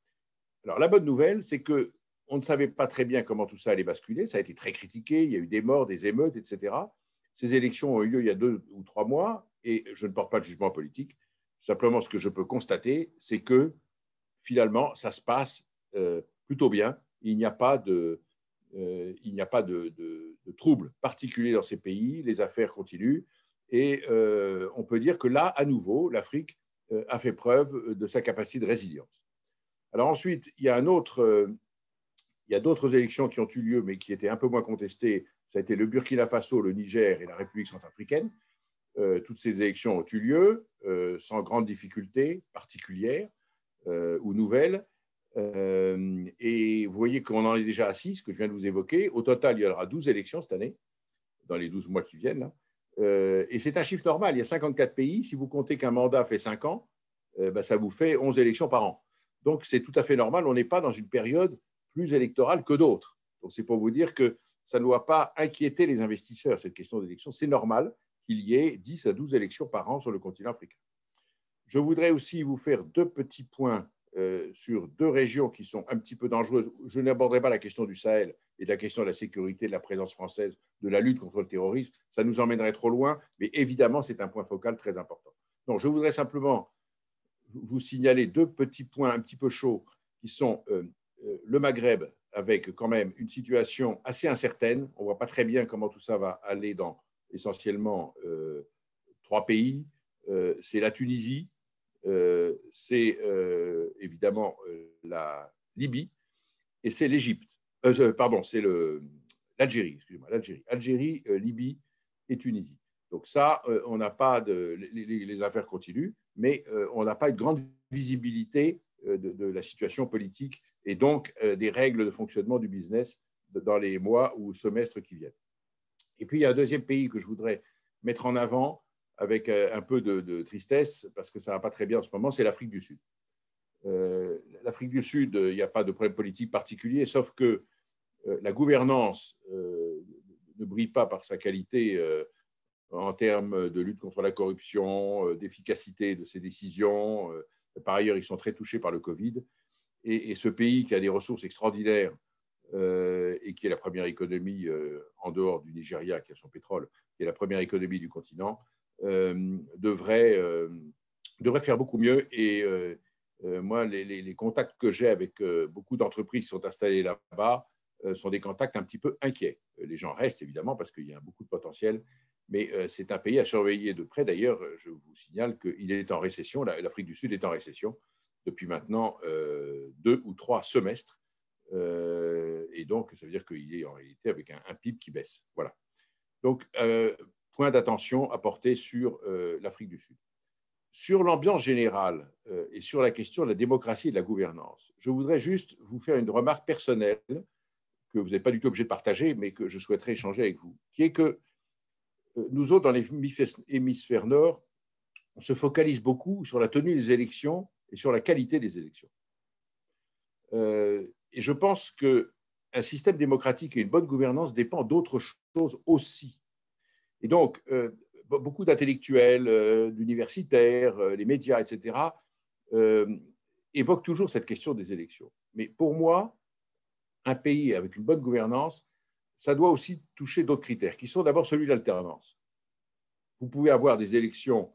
alors la bonne nouvelle, c'est qu'on ne savait pas très bien comment tout ça allait basculer. Ça a été très critiqué. Il y a eu des morts, des émeutes, etc. Ces élections ont eu lieu il y a 2 ou 3 mois et je ne porte pas de jugement politique. Simplement, ce que je peux constater, c'est que finalement, ça se passe plutôt bien. Il n'y a pas de troubles particuliers dans ces pays. Les affaires continuent. Et on peut dire que là, à nouveau, l'Afrique a fait preuve de sa capacité de résilience. Alors ensuite, il y a d'autres élections qui ont eu lieu, mais qui étaient un peu moins contestées. Ça a été le Burkina Faso, le Niger et la République centrafricaine. Toutes ces élections ont eu lieu sans grande difficulté particulière ou nouvelle. Et vous voyez qu'on en est déjà à 6, que je viens de vous évoquer. Au total, il y aura 12 élections cette année, dans les 12 mois qui viennent. Là. Et c'est un chiffre normal. Il y a 54 pays. Si vous comptez qu'un mandat fait 5 ans, ça vous fait 11 élections par an. Donc, c'est tout à fait normal. On n'est pas dans une période plus électorale que d'autres. Donc, c'est pour vous dire que ça ne doit pas inquiéter les investisseurs, cette question d'élection. C'est normal qu'il y ait 10 à 12 élections par an sur le continent africain. Je voudrais aussi vous faire deux petits points sur deux régions qui sont un petit peu dangereuses. Je n'aborderai pas la question du Sahel et la question de la sécurité, de la présence française, de la lutte contre le terrorisme. Ça nous emmènerait trop loin, mais évidemment, c'est un point focal très important. Donc, je voudrais simplement vous signaler deux petits points un petit peu chauds qui sont le Maghreb, avec quand même une situation assez incertaine. On ne voit pas très bien comment tout ça va aller dans essentiellement 3 pays. C'est la Tunisie, c'est évidemment la Libye et c'est l'Égypte. Pardon, c'est l'Algérie, excusez-moi, Algérie, Libye et Tunisie. Donc ça, on n'a pas les affaires continuent, mais on n'a pas une grande visibilité de la situation politique et donc des règles de fonctionnement du business dans les mois ou semestres qui viennent. Et puis, il y a un deuxième pays que je voudrais mettre en avant avec un peu de tristesse, parce que ça ne va pas très bien en ce moment, c'est l'Afrique du Sud. L'Afrique du Sud, il n'y a pas de problème politique particulier, sauf que la gouvernance ne brille pas par sa qualité en termes de lutte contre la corruption, d'efficacité de ses décisions. Par ailleurs, ils sont très touchés par le Covid. Et ce pays qui a des ressources extraordinaires et qui est la première économie en dehors du Nigeria, qui a son pétrole, qui est la première économie du continent, devrait faire beaucoup mieux. Et moi, les contacts que j'ai avec beaucoup d'entreprises qui sont installées là-bas sont des contacts un petit peu inquiets. Les gens restent, évidemment, parce qu'il y a beaucoup de potentiel, mais c'est un pays à surveiller de près. D'ailleurs, je vous signale qu'il est en récession. L'Afrique du Sud est en récession depuis maintenant 2 ou 3 semestres. Et donc, ça veut dire qu'il est en réalité avec un PIB qui baisse. Voilà. Donc, point d'attention à porter sur l'Afrique du Sud. Sur l'ambiance générale et sur la question de la démocratie et de la gouvernance, je voudrais juste vous faire une remarque personnelle que vous n'êtes pas du tout obligé de partager, mais que je souhaiterais échanger avec vous, qui est que nous autres, dans l'hémisphère nord, on se focalise beaucoup sur la tenue des élections et sur la qualité des élections. Et je pense qu'un système démocratique et une bonne gouvernance dépend d'autres choses aussi. Et donc, beaucoup d'intellectuels, d'universitaires, les médias, etc., évoquent toujours cette question des élections. Mais pour moi, un pays avec une bonne gouvernance, ça doit aussi toucher d'autres critères, qui sont d'abord celui de l'alternance. Vous pouvez avoir des élections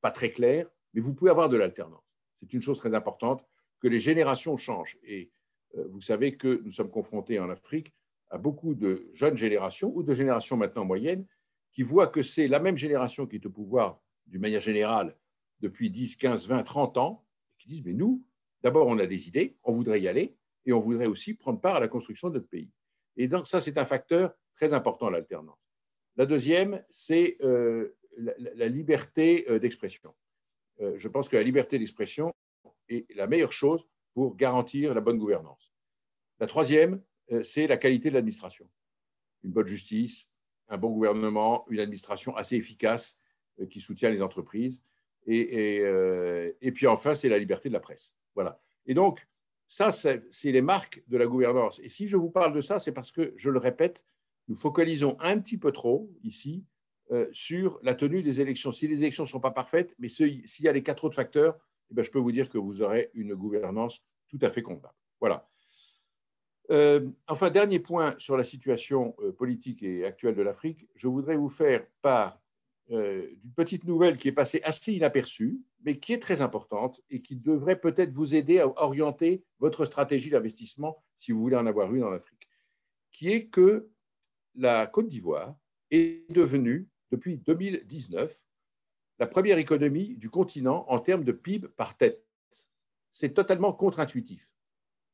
pas très claires, mais vous pouvez avoir de l'alternance. C'est une chose très importante, que les générations changent. Et vous savez que nous sommes confrontés en Afrique à beaucoup de jeunes générations, ou de générations maintenant moyennes, qui voient que c'est la même génération qui est au pouvoir, d'une manière générale, depuis 10, 15, 20, 30 ans, qui disent, mais nous, d'abord, on a des idées, on voudrait y aller, et on voudrait aussi prendre part à la construction de notre pays. Et donc, ça, c'est un facteur très important, l'alternance. La deuxième, c'est la liberté d'expression. Je pense que la liberté d'expression est la meilleure chose pour garantir la bonne gouvernance. La troisième, c'est la qualité de l'administration. Une bonne justice, un bon gouvernement, une administration assez efficace qui soutient les entreprises. Et puis enfin, c'est la liberté de la presse. Voilà. Et donc, ça, c'est les marques de la gouvernance. Et si je vous parle de ça, c'est parce que, je le répète, nous focalisons un petit peu trop ici sur la tenue des élections. Si les élections ne sont pas parfaites, mais s'il y a les 4 autres facteurs, eh bien, je peux vous dire que vous aurez une gouvernance tout à fait convenable. Voilà. Enfin, dernier point sur la situation politique et actuelle de l'Afrique, je voudrais vous faire part d'une petite nouvelle qui est passée assez inaperçue, mais qui est très importante et qui devrait peut-être vous aider à orienter votre stratégie d'investissement si vous voulez en avoir une en Afrique, qui est que la Côte d'Ivoire est devenue, depuis 2019, la première économie du continent en termes de PIB par tête. C'est totalement contre-intuitif,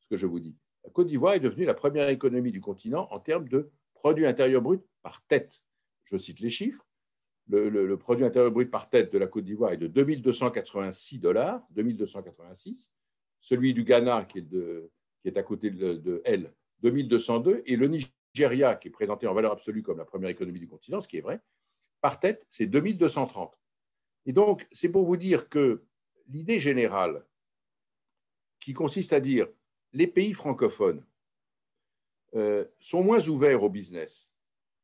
ce que je vous dis. La Côte d'Ivoire est devenue la première économie du continent en termes de produit intérieur brut par tête. Je cite les chiffres. Le produit intérieur brut par tête de la Côte d'Ivoire est de 2286 $, 2286. Celui du Ghana, qui est à côté de elle, 2202. Et le Nigeria, qui est présenté en valeur absolue comme la première économie du continent, ce qui est vrai, par tête, c'est 2230. Et donc, c'est pour vous dire que l'idée générale qui consiste à dire les pays francophones sont moins ouverts au business.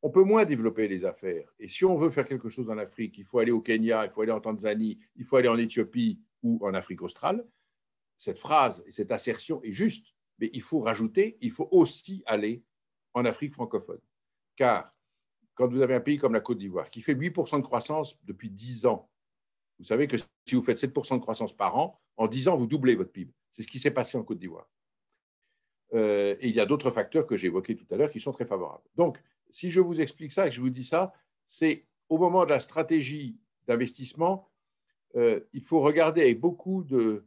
On peut moins développer les affaires. Et si on veut faire quelque chose en Afrique, il faut aller au Kenya, il faut aller en Tanzanie, il faut aller en Éthiopie ou en Afrique australe. Cette phrase et cette assertion est juste, mais il faut rajouter, il faut aussi aller en Afrique francophone. Car quand vous avez un pays comme la Côte d'Ivoire qui fait 8% de croissance depuis 10 ans, vous savez que si vous faites 7% de croissance par an, en 10 ans, vous doublez votre PIB. C'est ce qui s'est passé en Côte d'Ivoire. Et il y a d'autres facteurs que j'ai évoqués tout à l'heure qui sont très favorables. Donc, si je vous explique ça et que je vous dis ça, c'est au moment de la stratégie d'investissement, il faut regarder avec beaucoup de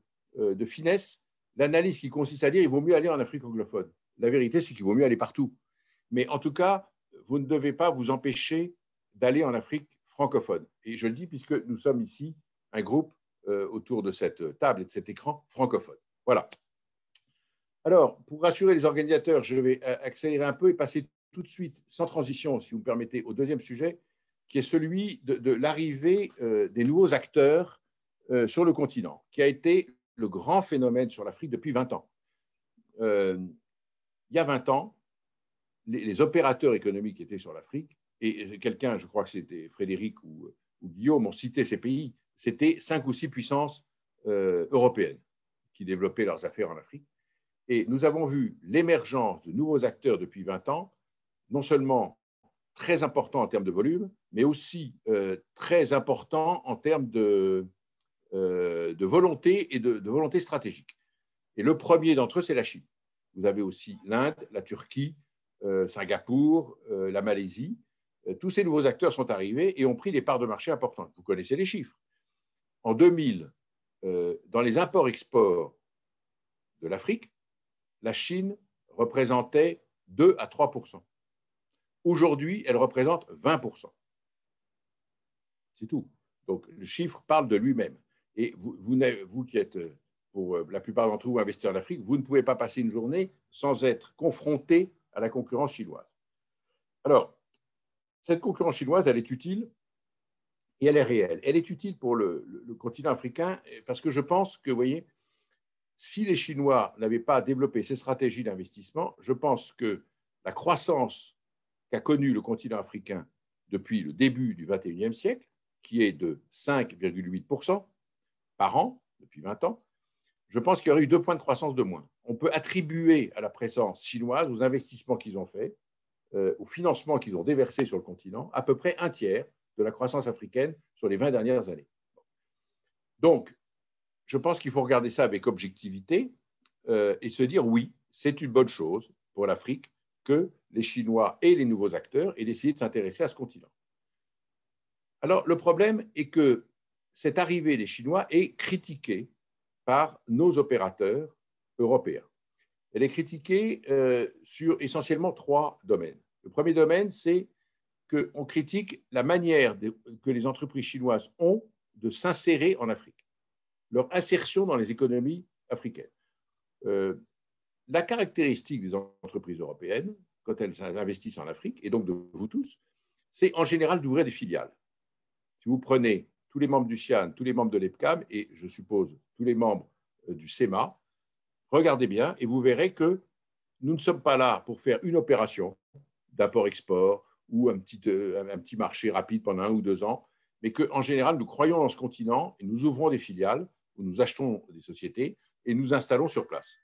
finesse l'analyse qui consiste à dire qu'il vaut mieux aller en Afrique anglophone. La vérité, c'est qu'il vaut mieux aller partout. Mais en tout cas, vous ne devez pas vous empêcher d'aller en Afrique francophone. Et je le dis puisque nous sommes ici un groupe autour de cette table et de cet écran francophone. Voilà. Alors, pour rassurer les organisateurs, je vais accélérer un peu et passer tout de suite, sans transition, si vous me permettez, au deuxième sujet, qui est celui de l'arrivée des nouveaux acteurs sur le continent, qui a été le grand phénomène sur l'Afrique depuis 20 ans. Il y a 20 ans, les opérateurs économiques qui étaient sur l'Afrique, et quelqu'un, je crois que c'était Frédéric ou Guillaume, ont cité ces pays, c'était 5 ou 6 puissances européennes qui développaient leurs affaires en Afrique. Et nous avons vu l'émergence de nouveaux acteurs depuis 20 ans, non seulement très importants en termes de volume, mais aussi très importants en termes de volonté et de volonté stratégique. Et le premier d'entre eux, c'est la Chine. Vous avez aussi l'Inde, la Turquie, Singapour, la Malaisie. Tous ces nouveaux acteurs sont arrivés et ont pris des parts de marché importantes. Vous connaissez les chiffres. En 2000, dans les imports-exports de l'Afrique, la Chine représentait 2 à 3%. Aujourd'hui, elle représente 20%. C'est tout. Donc, le chiffre parle de lui-même. Et vous qui êtes, pour la plupart d'entre vous, investis en Afrique, vous ne pouvez pas passer une journée sans être confronté à la concurrence chinoise. Alors, cette concurrence chinoise, elle est utile et elle est réelle. Elle est utile pour le continent africain parce que je pense que, vous voyez, si les Chinois n'avaient pas développé ces stratégies d'investissement, je pense que la croissance qu'a connue le continent africain depuis le début du XXIe siècle, qui est de 5,8% par an depuis 20 ans, je pense qu'il y aurait eu 2 points de croissance de moins. On peut attribuer à la présence chinoise, aux investissements qu'ils ont faits, au financement qu'ils ont déversé sur le continent, à peu près un tiers de la croissance africaine sur les 20 dernières années. Donc, je pense qu'il faut regarder ça avec objectivité et se dire oui, c'est une bonne chose pour l'Afrique que les Chinois et les nouveaux acteurs aient décidé de s'intéresser à ce continent. Alors, le problème est que cette arrivée des Chinois est critiquée par nos opérateurs européens. Elle est critiquée sur essentiellement 3 domaines. Le premier domaine, c'est qu'on critique la manière que les entreprises chinoises ont de s'insérer en Afrique, leur insertion dans les économies africaines. La caractéristique des entreprises européennes, quand elles investissent en Afrique, et donc de vous tous, c'est en général d'ouvrir des filiales. Si vous prenez tous les membres du CIAN, tous les membres de l'EPCAM, et je suppose tous les membres du CEMA, regardez bien et vous verrez que nous ne sommes pas là pour faire une opération d'import-export ou un petit marché rapide pendant 1 ou 2 ans, mais qu'en général, nous croyons dans ce continent et nous ouvrons des filiales où nous achetons des sociétés et nous installons sur place.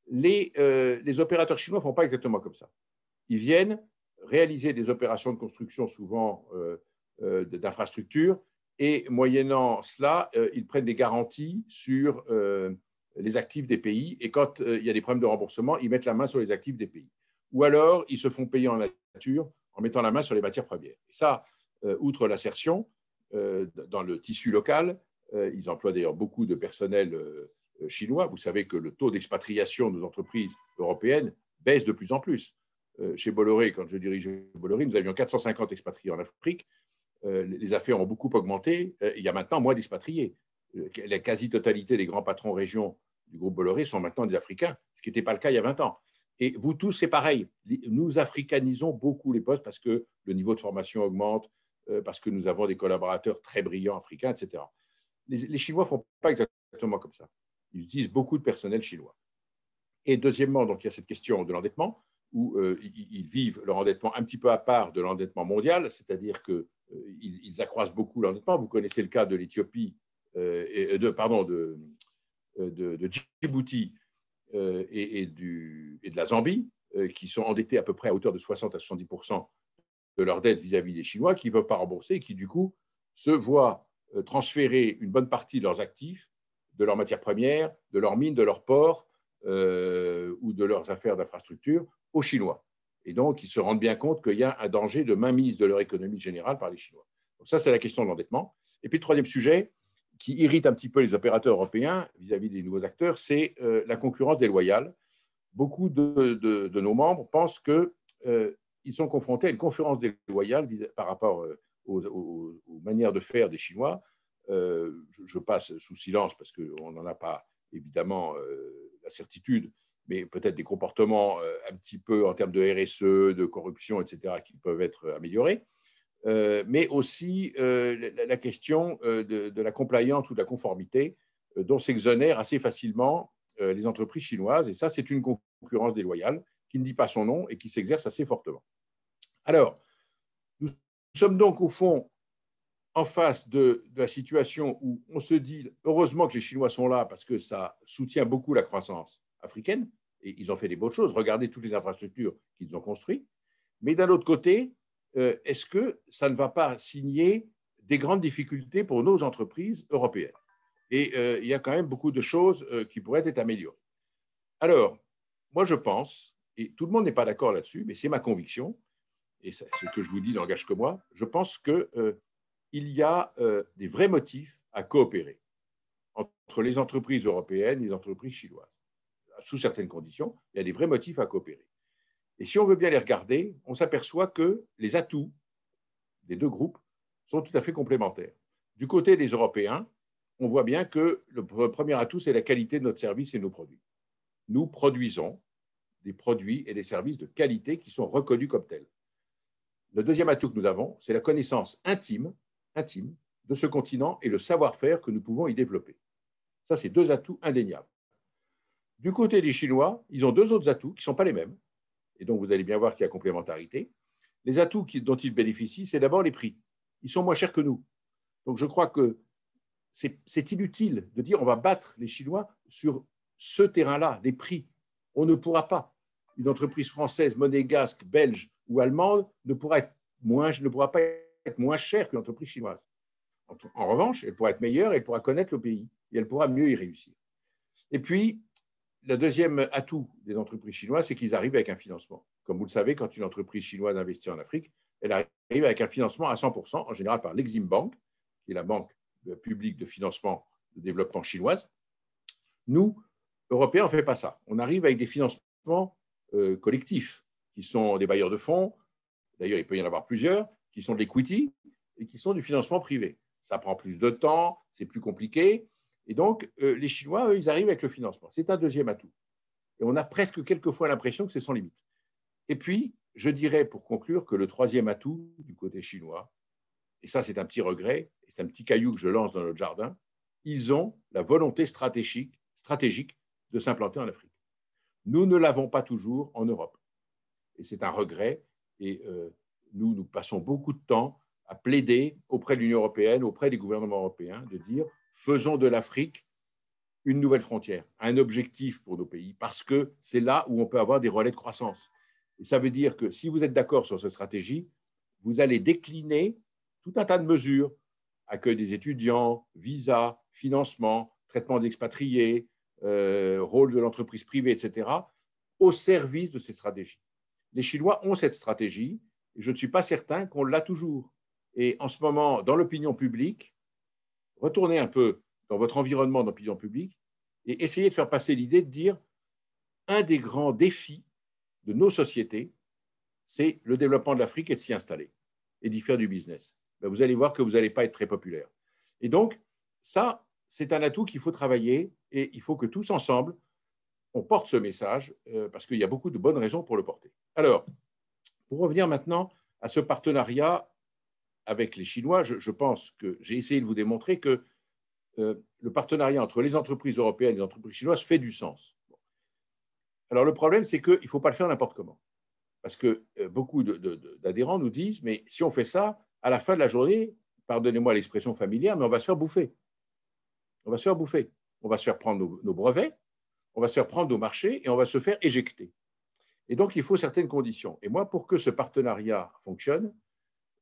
Les opérateurs chinois ne font pas exactement comme ça. Ils viennent réaliser des opérations de construction souvent d'infrastructures et moyennant cela, ils prennent des garanties sur les actifs des pays et quand il y a des problèmes de remboursement, ils mettent la main sur les actifs des pays. Ou alors, ils se font payer en nature en mettant la main sur les matières premières. Et ça, outre l'assertion, dans le tissu local, ils emploient d'ailleurs beaucoup de personnel chinois. Vous savez que le taux d'expatriation de nos entreprises européennes baisse de plus en plus. Chez Bolloré, quand je dirigeais Bolloré, nous avions 450 expatriés en Afrique. Les affaires ont beaucoup augmenté. Il y a maintenant moins d'expatriés. La quasi-totalité des grands patrons régions du groupe Bolloré sont maintenant des Africains, ce qui n'était pas le cas il y a 20 ans. Et vous tous, c'est pareil. Nous africanisons beaucoup les postes parce que le niveau de formation augmente, parce que nous avons des collaborateurs très brillants africains, etc. Les Chinois ne font pas exactement comme ça. ils utilisent beaucoup de personnel chinois. Et deuxièmement, donc, il y a cette question de l'endettement, où ils vivent leur endettement un petit peu à part de l'endettement mondial, c'est-à-dire qu'ils accroissent beaucoup l'endettement. Vous connaissez le cas de l'Éthiopie, de Djibouti et de la Zambie, qui sont endettés à peu près à hauteur de 60 à 70% de leur dette vis-à-vis des Chinois, qui ne peuvent pas rembourser et qui, du coup, se voient transférer une bonne partie de leurs actifs, de leurs matières premières, de leurs mines, de leurs ports ou de leurs affaires d'infrastructure aux Chinois. Et donc, ils se rendent bien compte qu'il y a un danger de mainmise de leur économie générale par les Chinois. Donc ça, c'est la question de l'endettement. Et puis, le troisième sujet qui irrite un petit peu les opérateurs européens vis-à-vis des nouveaux acteurs, c'est la concurrence déloyale. Beaucoup de nos membres pensent qu'ils sont confrontés à une concurrence déloyale par rapport aux manières de faire des Chinois. Je passe sous silence parce qu'on n'en a pas évidemment la certitude, mais peut-être des comportements un petit peu en termes de RSE, de corruption, etc., qui peuvent être améliorés, mais aussi la question de la compliance ou de la conformité dont s'exonèrent assez facilement les entreprises chinoises. Et ça, c'est une concurrence déloyale qui ne dit pas son nom et qui s'exerce assez fortement. Alors, nous sommes donc au fond en face de la situation où on se dit heureusement que les Chinois sont là parce que ça soutient beaucoup la croissance africaine et ils ont fait des bonnes choses. Regardez toutes les infrastructures qu'ils ont construites. Mais d'un autre côté, est-ce que ça ne va pas signer des grandes difficultés pour nos entreprises européennes? Et il y a quand même beaucoup de choses qui pourraient être améliorées. Alors, moi je pense, et tout le monde n'est pas d'accord là-dessus, mais c'est ma conviction, et ce que je vous dis n'engage que moi, je pense que il y a des vrais motifs à coopérer entre les entreprises européennes et les entreprises chinoises. Sous certaines conditions, il y a des vrais motifs à coopérer. Et si on veut bien les regarder, on s'aperçoit que les atouts des deux groupes sont tout à fait complémentaires. Du côté des Européens, on voit bien que le premier atout, c'est la qualité de notre service et de nos produits. Nous produisons des produits et des services de qualité qui sont reconnus comme tels. Le deuxième atout que nous avons, c'est la connaissance intime de ce continent et le savoir-faire que nous pouvons y développer. Ça, c'est deux atouts indéniables. Du côté des Chinois, ils ont deux autres atouts qui ne sont pas les mêmes. Et donc, vous allez bien voir qu'il y a complémentarité. Les atouts dont ils bénéficient, c'est d'abord les prix. Ils sont moins chers que nous. Donc, je crois que c'est inutile de dire on va battre les Chinois sur ce terrain-là, les prix. On ne pourra pas. Une entreprise française, monégasque, belge ou allemande ne pourra pas être moins chère qu'une entreprise chinoise. En revanche, elle pourra être meilleure, elle pourra connaître le pays et elle pourra mieux y réussir. Et puis, le deuxième atout des entreprises chinoises, c'est qu'ils arrivent avec un financement. Comme vous le savez, quand une entreprise chinoise investit en Afrique, elle arrive avec un financement à 100%, en général par l'Exim Bank, qui est la banque publique de financement de développement chinoise. Nous, Européens, on ne fait pas ça. On arrive avec des financements collectifs, qui sont des bailleurs de fonds, d'ailleurs il peut y en avoir plusieurs, qui sont de l'equity et qui sont du financement privé. Ça prend plus de temps, c'est plus compliqué. Et donc, les Chinois, eux, ils arrivent avec le financement. C'est un deuxième atout. Et on a presque quelquefois l'impression que c'est sans limite. Et puis, je dirais, pour conclure, que le troisième atout du côté chinois, et ça, c'est un petit regret, et c'est un petit caillou que je lance dans notre jardin, ils ont la volonté stratégique de s'implanter en Afrique. Nous ne l'avons pas toujours en Europe. Et c'est un regret. Et nous passons beaucoup de temps à plaider auprès de l'Union européenne, auprès des gouvernements européens, de dire faisons de l'Afrique une nouvelle frontière, un objectif pour nos pays, parce que c'est là où on peut avoir des relais de croissance. Et ça veut dire que si vous êtes d'accord sur cette stratégie, vous allez décliner tout un tas de mesures, accueil des étudiants, visa, financement, traitement d'expatriés, rôle de l'entreprise privée, etc., au service de ces stratégies. Les Chinois ont cette stratégie, et je ne suis pas certain qu'on l'a toujours. Et en ce moment, dans l'opinion publique, retournez un peu dans votre environnement d'opinion publique et essayez de faire passer l'idée de dire un des grands défis de nos sociétés, c'est le développement de l'Afrique et de s'y installer et d'y faire du business. Ben, vous allez voir que vous n'allez pas être très populaire. Et donc, ça, c'est un atout qu'il faut travailler et il faut que tous ensemble, on porte ce message parce qu'il y a beaucoup de bonnes raisons pour le porter. Alors, pour revenir maintenant à ce partenariat avec les Chinois, je pense que j'ai essayé de vous démontrer que le partenariat entre les entreprises européennes et les entreprises chinoises fait du sens. Alors, le problème, c'est qu'il ne faut pas le faire n'importe comment. Parce que beaucoup d'adhérents nous disent, mais si on fait ça, à la fin de la journée, pardonnez-moi l'expression familière, mais on va se faire bouffer. On va se faire bouffer. On va se faire prendre nos brevets, on va se faire prendre nos marchés et on va se faire éjecter. Et donc, il faut certaines conditions. Et moi, pour que ce partenariat fonctionne,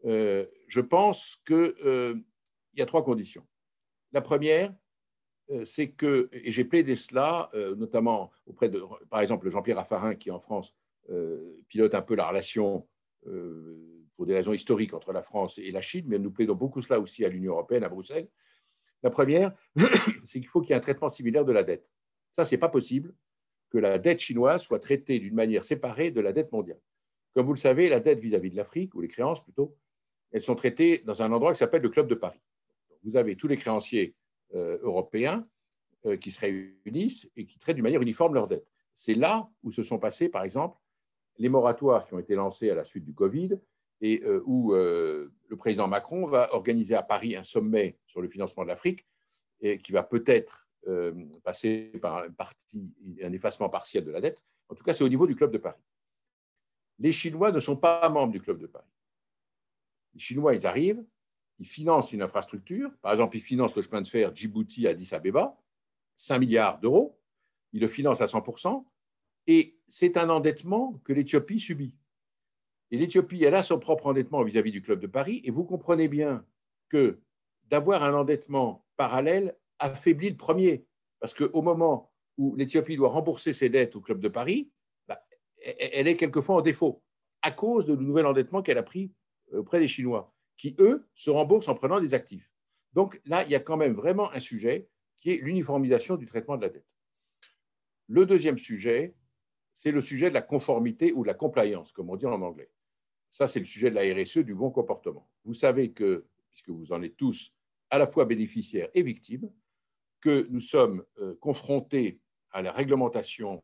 je pense qu'il y a 3 conditions. La première, c'est que, et j'ai plaidé cela, notamment auprès de, par exemple, Jean-Pierre Raffarin, qui en France pilote un peu la relation pour des raisons historiques entre la France et la Chine, mais nous plaidons beaucoup cela aussi à l'Union européenne, à Bruxelles. La première, c'est qu'il faut qu'il y ait un traitement similaire de la dette. Ça, ce n'est pas possible que la dette chinoise soit traitée d'une manière séparée de la dette mondiale. Comme vous le savez, la dette vis-à-vis de l'Afrique, ou les créances plutôt, elles sont traitées dans un endroit qui s'appelle le Club de Paris. Vous avez tous les créanciers européens qui se réunissent et qui traitent d'une manière uniforme leurs dettes. C'est là où se sont passés, par exemple, les moratoires qui ont été lancés à la suite du Covid et où le président Macron va organiser à Paris un sommet sur le financement de l'Afrique et qui va peut-être passer par un effacement partiel de la dette. En tout cas, c'est au niveau du Club de Paris. Les Chinois ne sont pas membres du Club de Paris. Les Chinois, ils arrivent, ils financent une infrastructure. Par exemple, ils financent le chemin de fer Djibouti à Addis Abeba, 5 milliards d'euros. Ils le financent à 100%. Et c'est un endettement que l'Éthiopie subit. Et l'Éthiopie, elle a son propre endettement vis-à-vis du Club de Paris. Et vous comprenez bien que d'avoir un endettement parallèle affaiblit le premier. Parce qu'au moment où l'Éthiopie doit rembourser ses dettes au Club de Paris, elle est quelquefois en défaut à cause de nouvel endettement qu'elle a pris auprès des Chinois, qui, eux, se remboursent en prenant des actifs. Donc là, il y a quand même vraiment un sujet qui est l'uniformisation du traitement de la dette. Le deuxième sujet, c'est le sujet de la conformité ou de la compliance, comme on dit en anglais. Ça, c'est le sujet de la RSE, du bon comportement. Vous savez que, puisque vous en êtes tous à la fois bénéficiaires et victimes, que nous sommes confrontés à la réglementation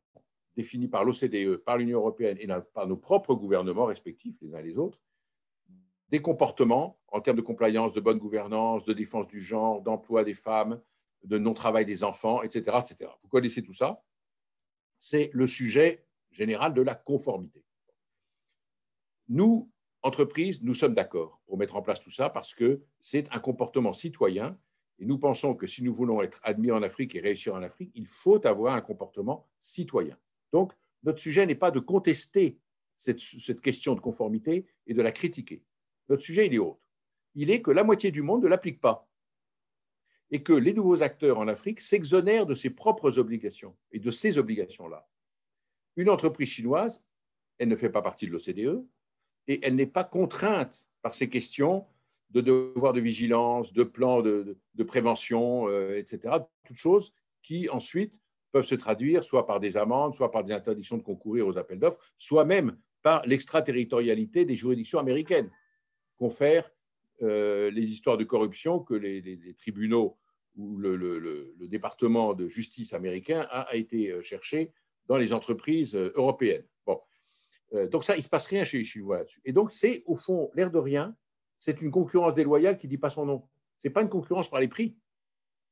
définie par l'OCDE, par l'Union européenne et par nos propres gouvernements respectifs, les uns et les autres, des comportements en termes de compliance, de bonne gouvernance, de défense du genre, d'emploi des femmes, de non-travail des enfants, etc., etc. Vous connaissez tout ça. C'est le sujet général de la conformité. Nous, entreprises, nous sommes d'accord pour mettre en place tout ça parce que c'est un comportement citoyen et nous pensons que si nous voulons être admis en Afrique et réussir en Afrique, il faut avoir un comportement citoyen. Donc, notre sujet n'est pas de contester cette question de conformité et de la critiquer. Notre sujet, il est autre. Il est que la moitié du monde ne l'applique pas et que les nouveaux acteurs en Afrique s'exonèrent de ses propres obligations et de ces obligations-là. Une entreprise chinoise, elle ne fait pas partie de l'OCDE et elle n'est pas contrainte par ces questions de devoir de vigilance, de plans de prévention, etc. Toutes choses qui ensuite peuvent se traduire soit par des amendes, soit par des interdictions de concourir aux appels d'offres, soit même par l'extraterritorialité des juridictions américaines, confèrent les histoires de corruption que les tribunaux ou le département de justice américain a été chercher dans les entreprises européennes. Bon. Donc ça, il ne se passe rien chez les Chinois là-dessus. Et donc, c'est au fond, l'air de rien, c'est une concurrence déloyale qui ne dit pas son nom. Ce n'est pas une concurrence par les prix.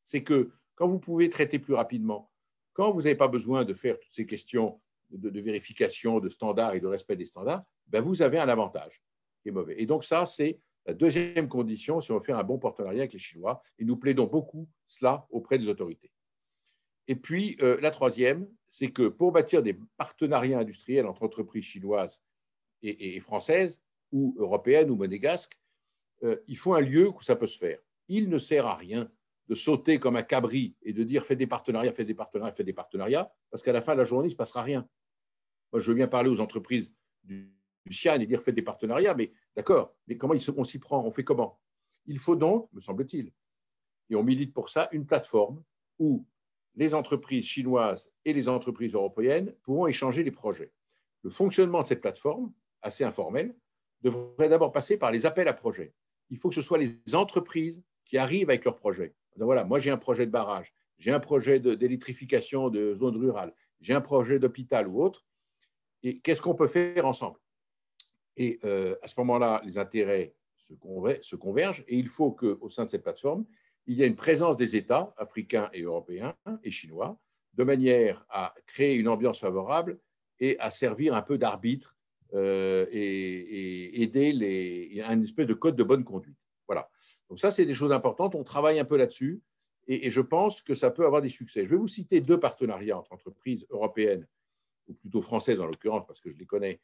C'est que quand vous pouvez traiter plus rapidement, quand vous n'avez pas besoin de faire toutes ces questions de vérification, de standards et de respect des standards, ben vous avez un avantage qui est mauvais. Et donc ça, c'est la deuxième condition si on veut faire un bon partenariat avec les Chinois. Et nous plaidons beaucoup cela auprès des autorités. Et puis, la troisième, c'est que pour bâtir des partenariats industriels entre entreprises chinoises et françaises, ou européennes, ou monégasques, il faut un lieu où ça peut se faire. Il ne sert à rien de sauter comme un cabri et de dire faites des partenariats, faites des partenariats, faites des partenariats, parce qu'à la fin de la journée, il ne se passera rien. Moi, je veux bien parler aux entreprises du Xi'an et dire faites des partenariats, mais d'accord, mais comment on s'y prend? On fait comment? Il faut donc, me semble-t-il, et on milite pour ça, une plateforme où les entreprises chinoises et les entreprises européennes pourront échanger les projets. Le fonctionnement de cette plateforme, assez informelle, devrait d'abord passer par les appels à projets. Il faut que ce soit les entreprises qui arrivent avec leurs projets. Donc voilà, moi j'ai un projet de barrage, j'ai un projet d'électrification de zones rurales, j'ai un projet d'hôpital ou autre, et qu'est-ce qu'on peut faire ensemble? Et à ce moment-là, les intérêts se convergent et il faut qu'au sein de cette plateforme, il y a une présence des États africains et européens et chinois, de manière à créer une ambiance favorable et à servir un peu d'arbitre et aider une espèce de code de bonne conduite. Voilà. Donc ça, c'est des choses importantes. On travaille un peu là-dessus et je pense que ça peut avoir des succès. Je vais vous citer 2 partenariats entre entreprises européennes, ou plutôt françaises en l'occurrence, parce que je les connais,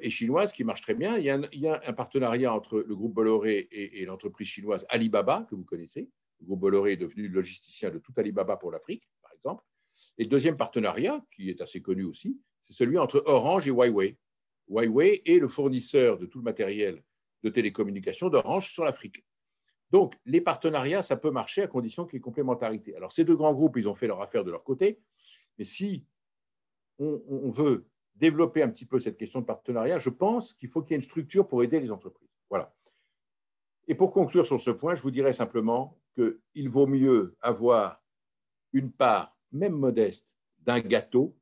et chinoises, qui marchent très bien. Il y a un partenariat entre le groupe Bolloré et l'entreprise chinoise Alibaba, que vous connaissez. Le groupe Bolloré est devenu le logisticien de tout Alibaba pour l'Afrique, par exemple. Et le deuxième partenariat, qui est assez connu aussi, c'est celui entre Orange et Huawei. Huawei est le fournisseur de tout le matériel de télécommunication d'Orange sur l'Afrique. Donc, les partenariats, ça peut marcher à condition qu'il y ait complémentarité. Alors, ces 2 grands groupes, ils ont fait leur affaire de leur côté, mais si on veut développer un petit peu cette question de partenariat, je pense qu'il faut qu'il y ait une structure pour aider les entreprises. Voilà. Et pour conclure sur ce point, je vous dirais simplement qu'il vaut mieux avoir une part, même modeste, d'un gâteau,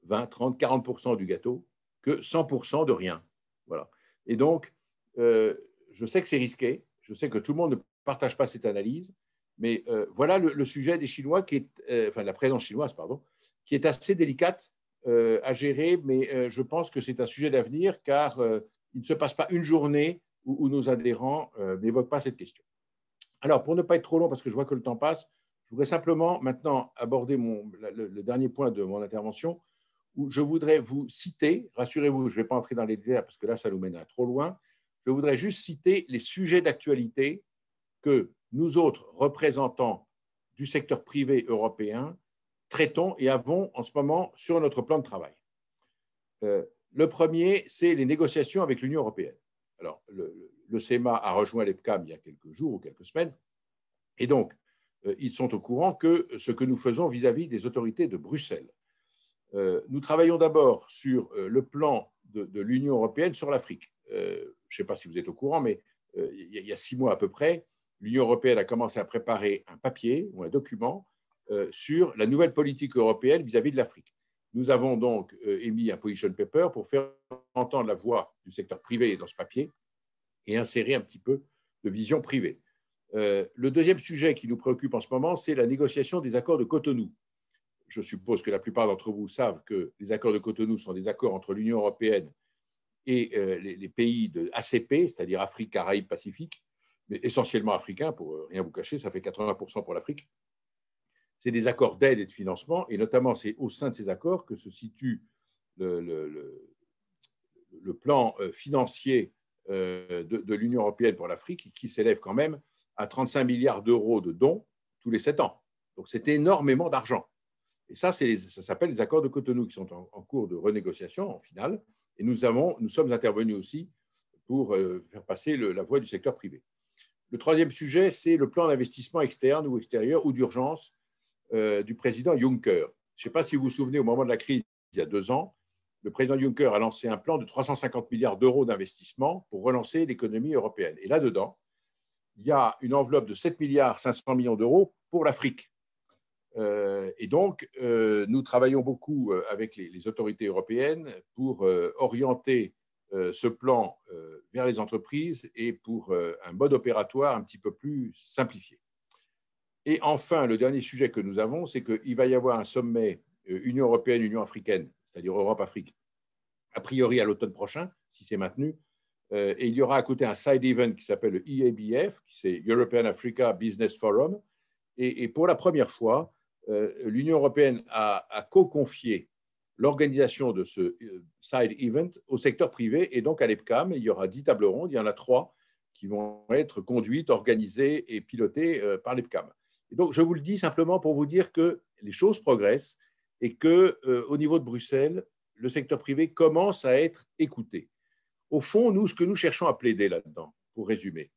20, 30, 40% du gâteau, que 100% de rien. Voilà. Et donc, je sais que c'est risqué, je sais que tout le monde ne partage pas cette analyse, mais voilà le sujet des Chinois, enfin de la présence chinoise, pardon, qui est assez délicate à gérer, mais je pense que c'est un sujet d'avenir, car il ne se passe pas une journée où nos adhérents n'évoquent pas cette question. Alors, pour ne pas être trop long, parce que je vois que le temps passe, je voudrais simplement maintenant aborder le dernier point de mon intervention, où je voudrais vous citer, rassurez-vous, je ne vais pas entrer dans les détails parce que là, ça nous mène à trop loin, je voudrais juste citer les sujets d'actualité que nous autres représentants du secteur privé européen traitons et avons en ce moment sur notre plan de travail. Le premier, c'est les négociations avec l'Union européenne. Alors, le CEMA a rejoint l'EPCAM il y a quelques jours ou quelques semaines, et donc, ils sont au courant que ce que nous faisons vis-à-vis des autorités de Bruxelles. Nous travaillons d'abord sur le plan de l'Union européenne sur l'Afrique. Je ne sais pas si vous êtes au courant, mais il y a 6 mois à peu près, l'Union européenne a commencé à préparer un papier ou un document sur la nouvelle politique européenne vis-à-vis de l'Afrique. Nous avons donc émis un position paper pour faire entendre la voix du secteur privé dans ce papier et insérer un petit peu de vision privée. Le deuxième sujet qui nous préoccupe en ce moment, c'est la négociation des accords de Cotonou. Je suppose que la plupart d'entre vous savent que les accords de Cotonou sont des accords entre l'Union européenne et les pays de ACP, c'est-à-dire Afrique, Caraïbes, Pacifique, mais essentiellement africains, pour rien vous cacher, ça fait 80% pour l'Afrique. C'est des accords d'aide et de financement, et notamment c'est au sein de ces accords que se situe le plan financier de l'Union européenne pour l'Afrique, qui s'élève quand même à 35 milliards d'euros de dons tous les 7 ans. Donc c'est énormément d'argent. Et ça s'appelle les accords de Cotonou, qui sont en cours de renégociation en finale, et nous sommes intervenus aussi pour faire passer la voie du secteur privé. Le troisième sujet, c'est le plan d'investissement externe ou extérieur ou d'urgence du président Juncker. Je ne sais pas si vous vous souvenez, au moment de la crise, il y a 2 ans, le président Juncker a lancé un plan de 350 milliards d'euros d'investissement pour relancer l'économie européenne. Et là-dedans, il y a une enveloppe de 7 milliards 500 millions d'euros pour l'Afrique. Et donc, nous travaillons beaucoup avec les autorités européennes pour orienter ce plan vers les entreprises et pour un mode opératoire un petit peu plus simplifié. Et enfin, le dernier sujet que nous avons, c'est qu'il va y avoir un sommet Union européenne, Union africaine, c'est-à-dire Europe-Afrique, a priori à l'automne prochain, si c'est maintenu. Et il y aura à côté un side event qui s'appelle le EABF, qui c'est European Africa Business Forum. Et pour la première fois, l'Union européenne a co-confié l'organisation de ce side event au secteur privé et donc à l'EPCAM. Il y aura 10 tables rondes, il y en a 3 qui vont être conduites, organisées et pilotées par l'EPCAM. Et donc, je vous le dis simplement pour vous dire que les choses progressent et qu'au niveau de Bruxelles, le secteur privé commence à être écouté. Au fond, nous, ce que nous cherchons à plaider là-dedans, pour résumer,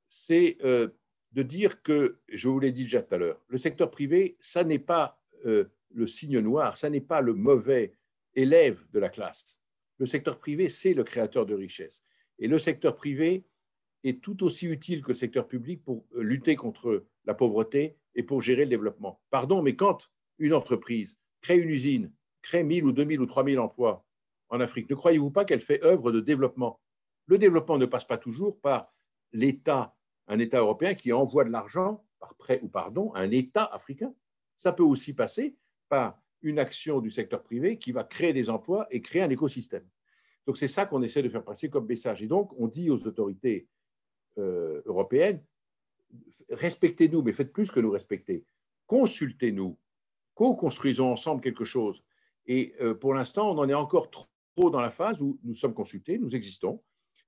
c'est de dire que, je vous l'ai dit déjà tout à l'heure, le secteur privé, ça n'est pas le signe noir, ça n'est pas le mauvais élève de la classe. Le secteur privé, c'est le créateur de richesse. Et le secteur privé est tout aussi utile que le secteur public pour lutter contre la pauvreté et pour gérer le développement. Pardon, mais quand une entreprise crée une usine, crée 1000 ou 2000 ou 3000 emplois en Afrique, ne croyez-vous pas qu'elle fait œuvre de développement? Le développement ne passe pas toujours par l'État, un État européen qui envoie de l'argent par prêt ou par don, à un État africain. Ça peut aussi passer par une action du secteur privé qui va créer des emplois et créer un écosystème. Donc, c'est ça qu'on essaie de faire passer comme message. Et donc, on dit aux autorités européennes, respectez-nous, mais faites plus que nous respecter. Consultez-nous, co-construisons ensemble quelque chose. Et pour l'instant, on en est encore trop dans la phase où nous sommes consultés, nous existons,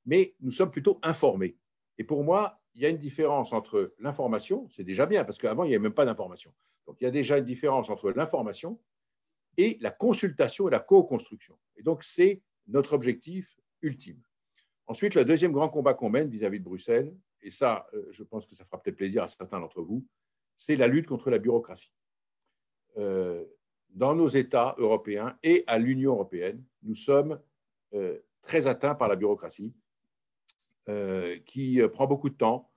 mais nous sommes plutôt informés. Et pour moi, il y a une différence entre l'information, c'est déjà bien, parce qu'avant, il n'y avait même pas d'information. Donc, il y a déjà une différence entre l'information et la consultation et la co-construction. Et donc, c'est notre objectif ultime. Ensuite, le deuxième grand combat qu'on mène vis-à-vis de Bruxelles, et ça, je pense que ça fera peut-être plaisir à certains d'entre vous, c'est la lutte contre la bureaucratie. Dans nos États européens et à l'Union européenne, nous sommes très atteints par la bureaucratie qui prend beaucoup de temps,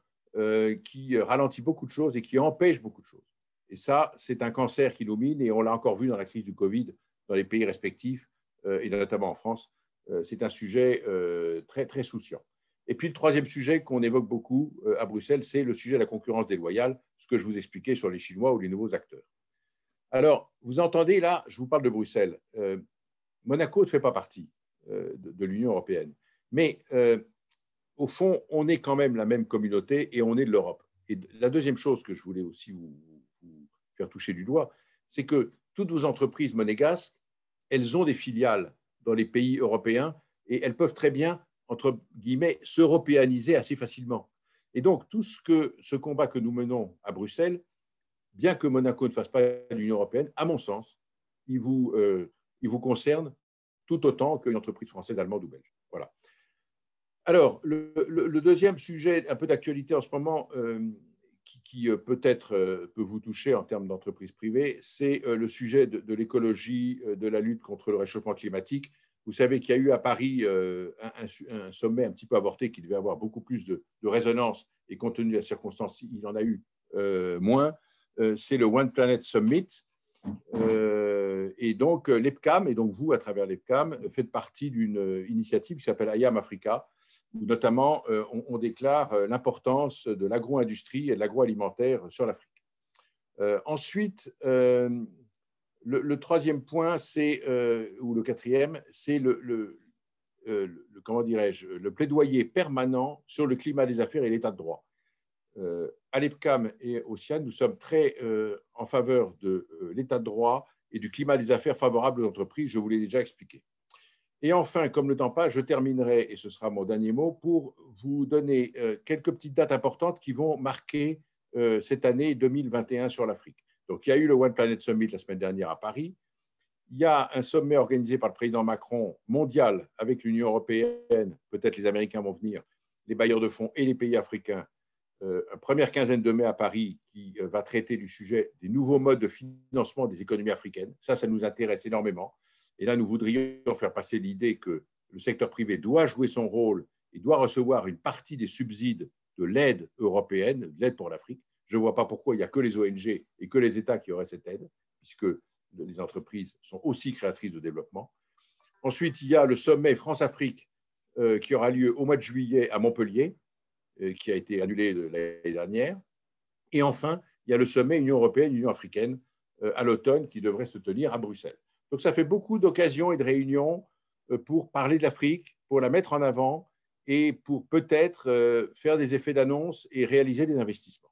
qui ralentit beaucoup de choses et qui empêche beaucoup de choses. Et ça, c'est un cancer qui nous mine et on l'a encore vu dans la crise du Covid dans les pays respectifs et notamment en France. C'est un sujet très, très souciant. Et puis, le troisième sujet qu'on évoque beaucoup à Bruxelles, c'est le sujet de la concurrence déloyale, ce que je vous expliquais sur les Chinois ou les nouveaux acteurs. Alors, vous entendez là, je vous parle de Bruxelles. Monaco ne fait pas partie de l'Union européenne. Mais au fond, on est quand même la même communauté et on est de l'Europe. Et la deuxième chose que je voulais aussi vous faire toucher du doigt, c'est que toutes vos entreprises monégasques, elles ont des filiales dans les pays européens et elles peuvent très bien, entre guillemets, s'européaniser assez facilement. Et donc, tout ce combat que nous menons à Bruxelles, bien que Monaco ne fasse pas l'Union européenne, à mon sens, il vous concerne tout autant qu'une entreprise française, allemande ou belge. Voilà. Alors, le deuxième sujet, un peu d'actualité en ce moment, qui peut-être peut vous toucher en termes d'entreprise privée, c'est le sujet de l'écologie, de la lutte contre le réchauffement climatique. Vous savez qu'il y a eu à Paris un sommet un petit peu avorté qui devait avoir beaucoup plus de résonance et compte tenu de la circonstance, il en a eu moins. C'est le One Planet Summit. Et donc, l'EPCAM, et donc vous, à travers l'EPCAM, faites partie d'une initiative qui s'appelle IAM Africa, où notamment on déclare l'importance de l'agro-industrie et de l'agroalimentaire sur l'Afrique. Ensuite, le troisième point, ou le quatrième, c'est comment dirais-je, le plaidoyer permanent sur le climat des affaires et l'état de droit. À l'EPCAM et au CIAN, nous sommes très en faveur de l'état de droit et du climat des affaires favorable aux entreprises, je vous l'ai déjà expliqué. Et enfin, comme le temps passe, je terminerai, et ce sera mon dernier mot, pour vous donner quelques petites dates importantes qui vont marquer cette année 2021 sur l'Afrique. Donc, il y a eu le One Planet Summit la semaine dernière à Paris. Il y a un sommet organisé par le président Macron mondial avec l'Union européenne, peut-être les Américains vont venir, les bailleurs de fonds et les pays africains, première quinzaine de mai à Paris, qui va traiter du sujet des nouveaux modes de financement des économies africaines. Ça nous intéresse énormément. Et là, nous voudrions faire passer l'idée que le secteur privé doit jouer son rôle et doit recevoir une partie des subsides de l'aide européenne, de l'aide pour l'Afrique. Je ne vois pas pourquoi il n'y a que les ONG et que les États qui auraient cette aide, puisque les entreprises sont aussi créatrices de développement. Ensuite, il y a le sommet France-Afrique qui aura lieu au mois de juillet à Montpellier, qui a été annulé l'année dernière. Et enfin, il y a le sommet Union européenne-Union africaine à l'automne qui devrait se tenir à Bruxelles. Donc, ça fait beaucoup d'occasions et de réunions pour parler de l'Afrique, pour la mettre en avant et pour peut-être faire des effets d'annonce et réaliser des investissements.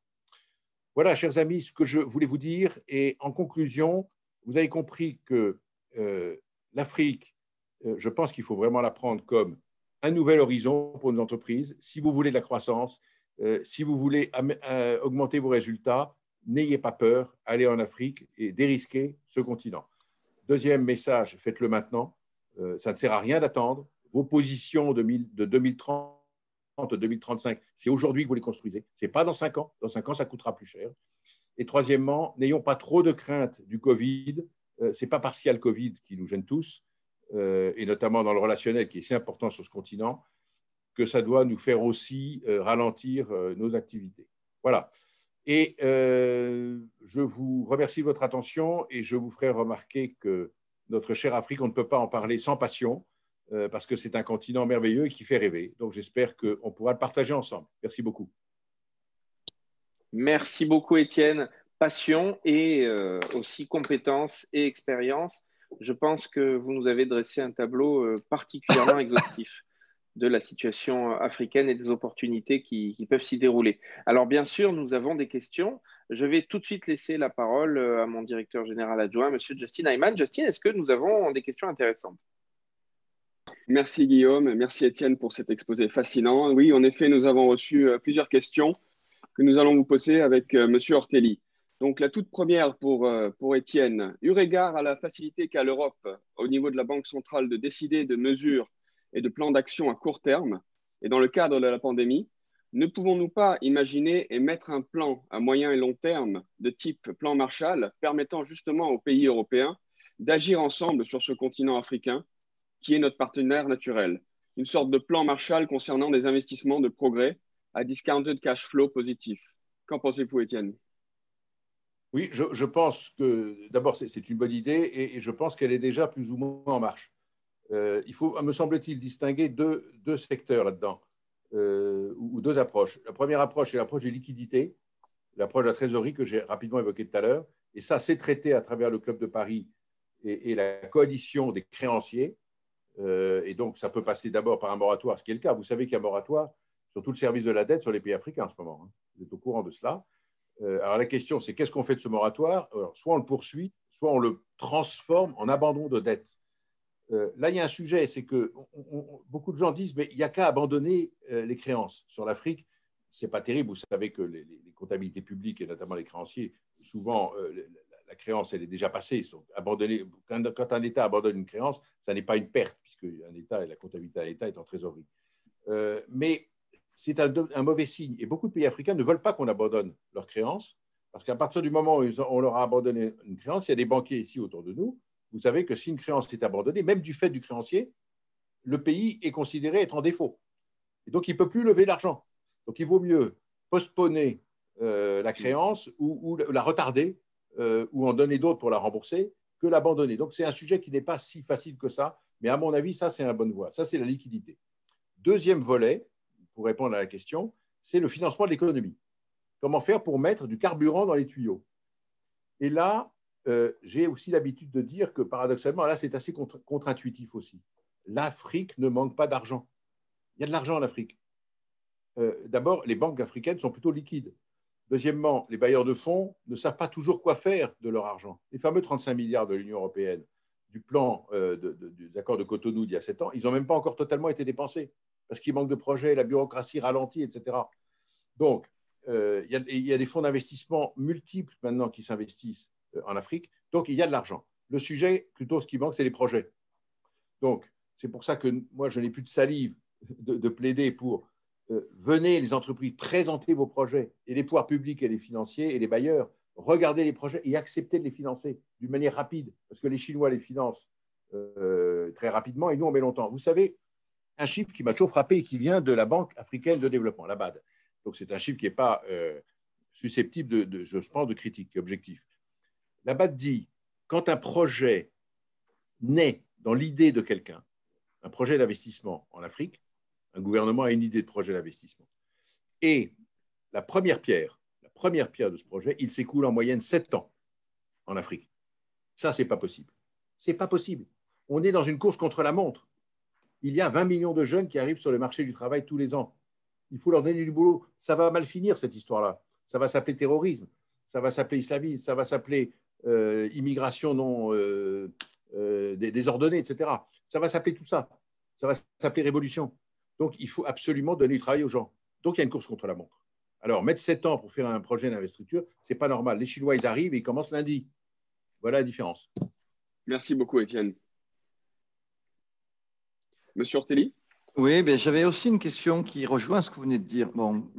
Voilà, chers amis, ce que je voulais vous dire. Et en conclusion, vous avez compris que l'Afrique, je pense qu'il faut vraiment la prendre comme un nouvel horizon pour nos entreprises. Si vous voulez de la croissance, si vous voulez augmenter vos résultats, n'ayez pas peur, allez en Afrique et dérisquez ce continent. Deuxième message, faites-le maintenant. Ça ne sert à rien d'attendre. Vos positions de 2030, 2035, c'est aujourd'hui que vous les construisez. Ce n'est pas dans 5 ans. Dans 5 ans, ça coûtera plus cher. Et troisièmement, n'ayons pas trop de crainte du Covid. Ce n'est pas parce qu'il y a le Covid qui nous gêne tous, et notamment dans le relationnel qui est si important sur ce continent, que ça doit nous faire aussi ralentir nos activités. Voilà. Et je vous remercie de votre attention et je vous ferai remarquer que notre chère Afrique, on ne peut pas en parler sans passion parce que c'est un continent merveilleux et qui fait rêver. Donc, j'espère qu'on pourra le partager ensemble. Merci beaucoup. Merci beaucoup, Étienne. Passion et aussi compétences et expérience. Je pense que vous nous avez dressé un tableau particulièrement exhaustif de la situation africaine et des opportunités qui peuvent s'y dérouler. Alors, bien sûr, nous avons des questions. Je vais tout de suite laisser la parole à mon directeur général adjoint, Monsieur Justin Ayman. Justin, est-ce que nous avons des questions intéressantes? Merci Guillaume, merci Étienne pour cet exposé fascinant. Oui, en effet, nous avons reçu plusieurs questions que nous allons vous poser avec Monsieur Ortelli. Donc la toute première pour Étienne, eu égard à la facilité qu'a l'Europe au niveau de la Banque centrale de décider de mesures et de plans d'action à court terme, et dans le cadre de la pandémie, ne pouvons-nous pas imaginer et mettre un plan à moyen et long terme de type plan Marshall permettant justement aux pays européens d'agir ensemble sur ce continent africain qui est notre partenaire naturel, une sorte de plan Marshall concernant des investissements de progrès à discounted cash flow positif. Qu'en pensez-vous, Étienne? Oui, je pense que d'abord, c'est une bonne idée et je pense qu'elle est déjà plus ou moins en marche. Il faut, me semble-t-il, distinguer deux secteurs là-dedans, ou deux approches. La première approche, c'est l'approche des liquidités, l'approche de la trésorerie que j'ai rapidement évoquée tout à l'heure. Et ça, c'est traité à travers le Club de Paris et la coalition des créanciers. Et donc, ça peut passer d'abord par un moratoire, ce qui est le cas. Vous savez qu'il y a un moratoire sur tout le service de la dette sur les pays africains en ce moment. Hein. Vous êtes au courant de cela. Alors, la question, c'est qu'est-ce qu'on fait de ce moratoire? Alors, soit on le poursuit, soit on le transforme en abandon de dette. Là, il y a un sujet, c'est que beaucoup de gens disent mais il n'y a qu'à abandonner les créances. Sur l'Afrique, ce n'est pas terrible. Vous savez que les comptabilités publiques, et notamment les créanciers, souvent, la créance, elle est déjà passée. Quand un État abandonne une créance, ça n'est pas une perte, puisque un État et la comptabilité à l'État est en trésorerie. Mais c'est un mauvais signe. Et beaucoup de pays africains ne veulent pas qu'on abandonne leurs créances, parce qu'à partir du moment où on leur a abandonné une créance, il y a des banquiers ici autour de nous. Vous savez que si une créance est abandonnée, même du fait du créancier, le pays est considéré être en défaut. Et donc, il ne peut plus lever l'argent. Donc, il vaut mieux postponer la créance ou la retarder ou en donner d'autres pour la rembourser que l'abandonner. Donc, c'est un sujet qui n'est pas si facile que ça. Mais à mon avis, ça, c'est la bonne voie. Ça, c'est la liquidité. Deuxième volet, pour répondre à la question, c'est le financement de l'économie. Comment faire pour mettre du carburant dans les tuyaux? Et là, j'ai aussi l'habitude de dire que paradoxalement, là, c'est assez contre-intuitif aussi. L'Afrique ne manque pas d'argent. Il y a de l'argent en Afrique. D'abord, les banques africaines sont plutôt liquides. Deuxièmement, les bailleurs de fonds ne savent pas toujours quoi faire de leur argent. Les fameux 35 milliards de l'Union européenne, du plan des accords de Cotonou d'il y a 7 ans, ils n'ont même pas encore totalement été dépensés parce qu'il manque de projets, la bureaucratie ralentit, etc. Donc, il y a des fonds d'investissement multiples maintenant qui s'investissent en Afrique. Donc, il y a de l'argent. Le sujet, plutôt, ce qui manque, c'est les projets. Donc, c'est pour ça que moi, je n'ai plus de salive de plaider pour venez les entreprises, présenter vos projets et les pouvoirs publics et les financiers et les bailleurs, regardez les projets et acceptez de les financer d'une manière rapide parce que les Chinois les financent très rapidement et nous, on met longtemps. Vous savez, un chiffre qui m'a toujours frappé et qui vient de la Banque africaine de développement, la BAD. Donc, c'est un chiffre qui n'est pas susceptible je pense, de critique, qui est objectif. La BAD dit, quand un projet naît dans l'idée de quelqu'un, un projet d'investissement en Afrique, un gouvernement a une idée de projet d'investissement. Et la première pierre de ce projet, il s'écoule en moyenne 7 ans en Afrique. Ça, ce n'est pas possible. Ce n'est pas possible. On est dans une course contre la montre. Il y a 20 millions de jeunes qui arrivent sur le marché du travail tous les ans. Il faut leur donner du boulot. Ça va mal finir, cette histoire-là. Ça va s'appeler terrorisme, ça va s'appeler islamisme, ça va s'appeler immigration non désordonnée, etc. Ça va s'appeler tout ça. Ça va s'appeler révolution. Donc, il faut absolument donner du travail aux gens. Donc, il y a une course contre la montre. Alors, mettre 7 ans pour faire un projet d'investiture, ce n'est pas normal. Les Chinois, ils arrivent et ils commencent lundi. Voilà la différence. Merci beaucoup, Étienne. Monsieur Ortelli? Oui, ben, j'avais aussi une question qui rejoint ce que vous venez de dire. Bon,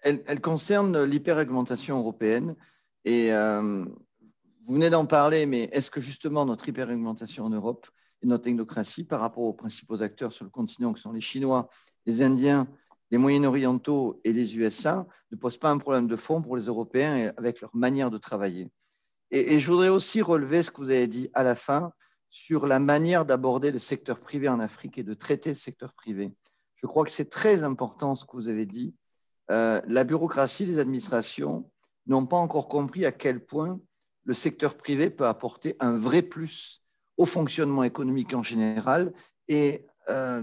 elle concerne l'hyper-réglementation européenne. Et vous venez d'en parler, mais est-ce que justement notre hyper-réglementation en Europe et notre technocratie par rapport aux principaux acteurs sur le continent, qui sont les Chinois, les Indiens, les Moyen-Orientaux et les USA, ne pose pas un problème de fond pour les Européens avec leur manière de travailler? Et je voudrais aussi relever ce que vous avez dit à la fin sur la manière d'aborder le secteur privé en Afrique et de traiter le secteur privé. Je crois que c'est très important ce que vous avez dit, la bureaucratie, les administrations n'ont pas encore compris à quel point le secteur privé peut apporter un vrai plus au fonctionnement économique en général et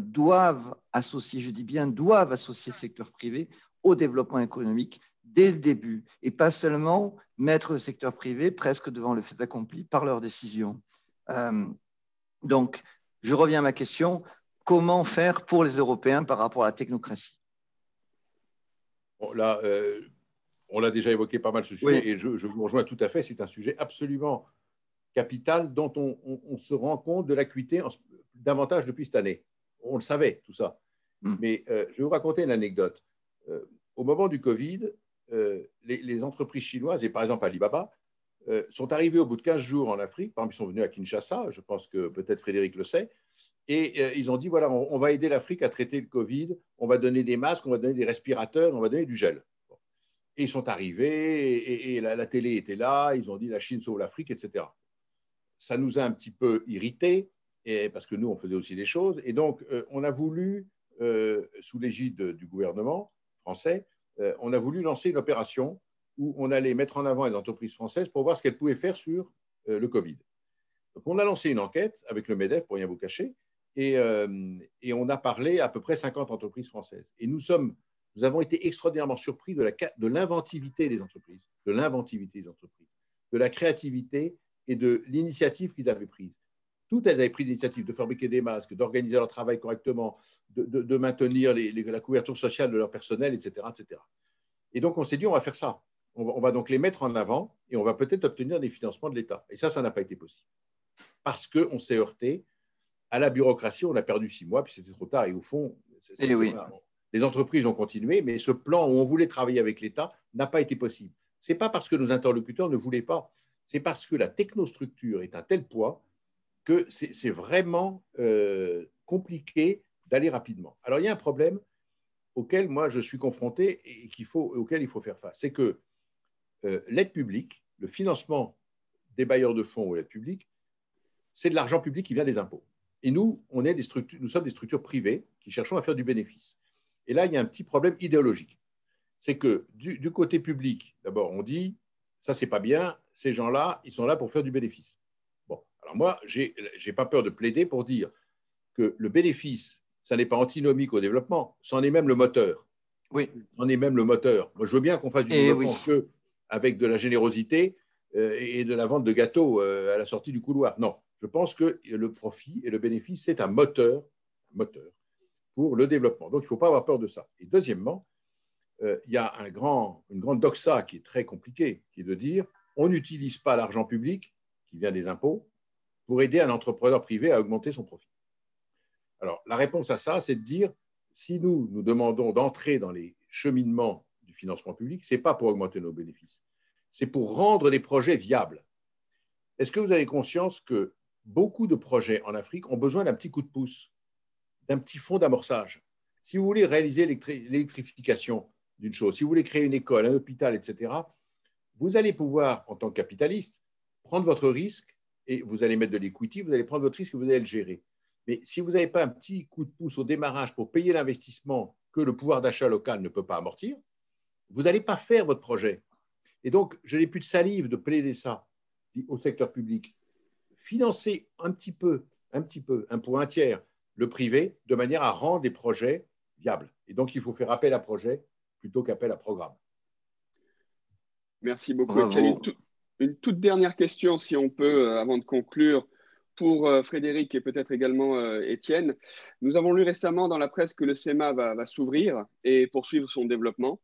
doivent associer, je dis bien doivent associer le secteur privé au développement économique dès le début et pas seulement mettre le secteur privé presque devant le fait accompli par leurs décisions. Donc, je reviens à ma question, comment faire pour les Européens par rapport à la technocratie? Bon, là, on l'a déjà évoqué pas mal ce sujet, oui. Et je vous rejoins tout à fait, c'est un sujet absolument capital dont on se rend compte de l'acuité davantage depuis cette année. On le savait, tout ça. Mais je vais vous raconter une anecdote. Au moment du Covid, les entreprises chinoises, et par exemple Alibaba, sont arrivées au bout de 15 jours en Afrique. Par exemple, ils sont venus à Kinshasa, je pense que peut-être Frédéric le sait, et ils ont dit, voilà, on va aider l'Afrique à traiter le Covid, on va donner des masques, on va donner des respirateurs, on va donner du gel. Bon. Et ils sont arrivés, et la télé était là, ils ont dit, la Chine sauve l'Afrique, etc. Ça nous a un petit peu irrités, parce que nous, on faisait aussi des choses, et donc on a voulu, sous l'égide du gouvernement français, on a voulu lancer une opération où on allait mettre en avant les entreprises françaises pour voir ce qu'elles pouvaient faire sur le Covid. Donc, on a lancé une enquête avec le MEDEF, pour rien vous cacher, et on a parlé à peu près 50 entreprises françaises. Et nous avons été extraordinairement surpris de l'inventivité des entreprises, de la créativité et de l'initiative qu'ils avaient prise. Toutes elles avaient pris l'initiative de fabriquer des masques, d'organiser leur travail correctement, de maintenir la couverture sociale de leur personnel, etc., etc. Et donc, on s'est dit, on va faire ça. On va donc les mettre en avant et on va peut-être obtenir des financements de l'État. Et ça n'a pas été possible. Parce qu'on s'est heurté à la bureaucratie. On a perdu 6 mois, puis c'était trop tard. Et au fond, oui. Les entreprises ont continué, mais ce plan où on voulait travailler avec l'État n'a pas été possible. Ce n'est pas parce que nos interlocuteurs ne voulaient pas. C'est parce que la technostructure est à tel poids que c'est vraiment compliqué d'aller rapidement. Alors, il y a un problème auquel moi je suis confronté et auquel il faut faire face. C'est que l'aide publique, le financement des bailleurs de fonds ou l'aide publique, c'est de l'argent public qui vient des impôts. Et nous, nous sommes des structures privées qui cherchons à faire du bénéfice. Et là, il y a un petit problème idéologique. C'est que du côté public, d'abord, on dit, ça, c'est pas bien, ces gens-là, ils sont là pour faire du bénéfice. Bon, alors moi, j'ai pas peur de plaider pour dire que le bénéfice, ça n'est pas antinomique au développement, c'en est même le moteur. Oui. C'en est même le moteur. Moi, je veux bien qu'on fasse du développement avec de la générosité et de la vente de gâteaux à la sortie du couloir. Non, je pense que le profit et le bénéfice, c'est un moteur pour le développement. Donc, il ne faut pas avoir peur de ça. Et deuxièmement, il y a une grande doxa qui est très compliquée, qui est de dire on n'utilise pas l'argent public qui vient des impôts pour aider un entrepreneur privé à augmenter son profit. Alors, la réponse à ça, c'est de dire si nous demandons d'entrer dans les cheminements du financement public, ce n'est pas pour augmenter nos bénéfices, c'est pour rendre les projets viables. Est-ce que vous avez conscience que beaucoup de projets en Afrique ont besoin d'un petit coup de pouce, d'un petit fonds d'amorçage? Si vous voulez réaliser l'électrification d'une chose, si vous voulez créer une école, un hôpital, etc., vous allez pouvoir, en tant que capitaliste, prendre votre risque et vous allez mettre de l'equity, vous allez prendre votre risque et vous allez le gérer. Mais si vous n'avez pas un petit coup de pouce au démarrage pour payer l'investissement que le pouvoir d'achat local ne peut pas amortir, vous n'allez pas faire votre projet. Et donc, je n'ai plus de salive de plaider ça au secteur public. Financer un peu, pour un tiers, le privé, de manière à rendre des projets viables. Et donc, il faut faire appel à projet plutôt qu'appel à programme. Merci beaucoup, Étienne. Une toute dernière question, si on peut, avant de conclure, pour Frédéric et peut-être également Étienne. Nous avons lu récemment dans la presse que le CEMA va s'ouvrir et poursuivre son développement.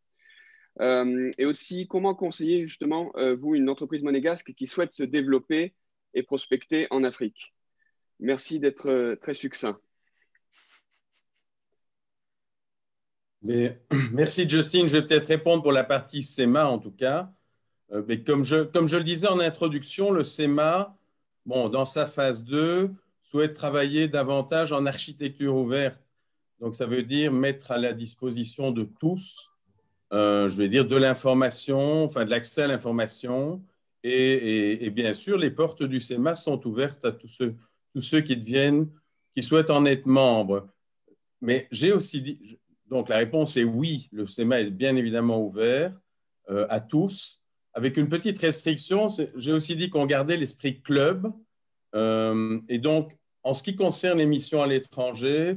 Et aussi, comment conseiller justement, vous, une entreprise monégasque qui souhaite se développer et prospecter en Afrique? Merci d'être très succinct. Mais, merci, Justine. Je vais peut-être répondre pour la partie CEMA, en tout cas. Mais comme je le disais en introduction, le CEMA, dans sa phase 2, souhaite travailler davantage en architecture ouverte. Donc, ça veut dire mettre à la disposition de tous, je vais dire, de l'information, enfin de l'accès à l'information. Et bien sûr, les portes du CEMA sont ouvertes à tous ceux qui souhaitent en être membres. Mais j'ai aussi dit, Donc, la réponse est oui, le SEMA est bien évidemment ouvert à tous, avec une petite restriction. J'ai aussi dit qu'on gardait l'esprit club. Et donc, en ce qui concerne les missions à l'étranger,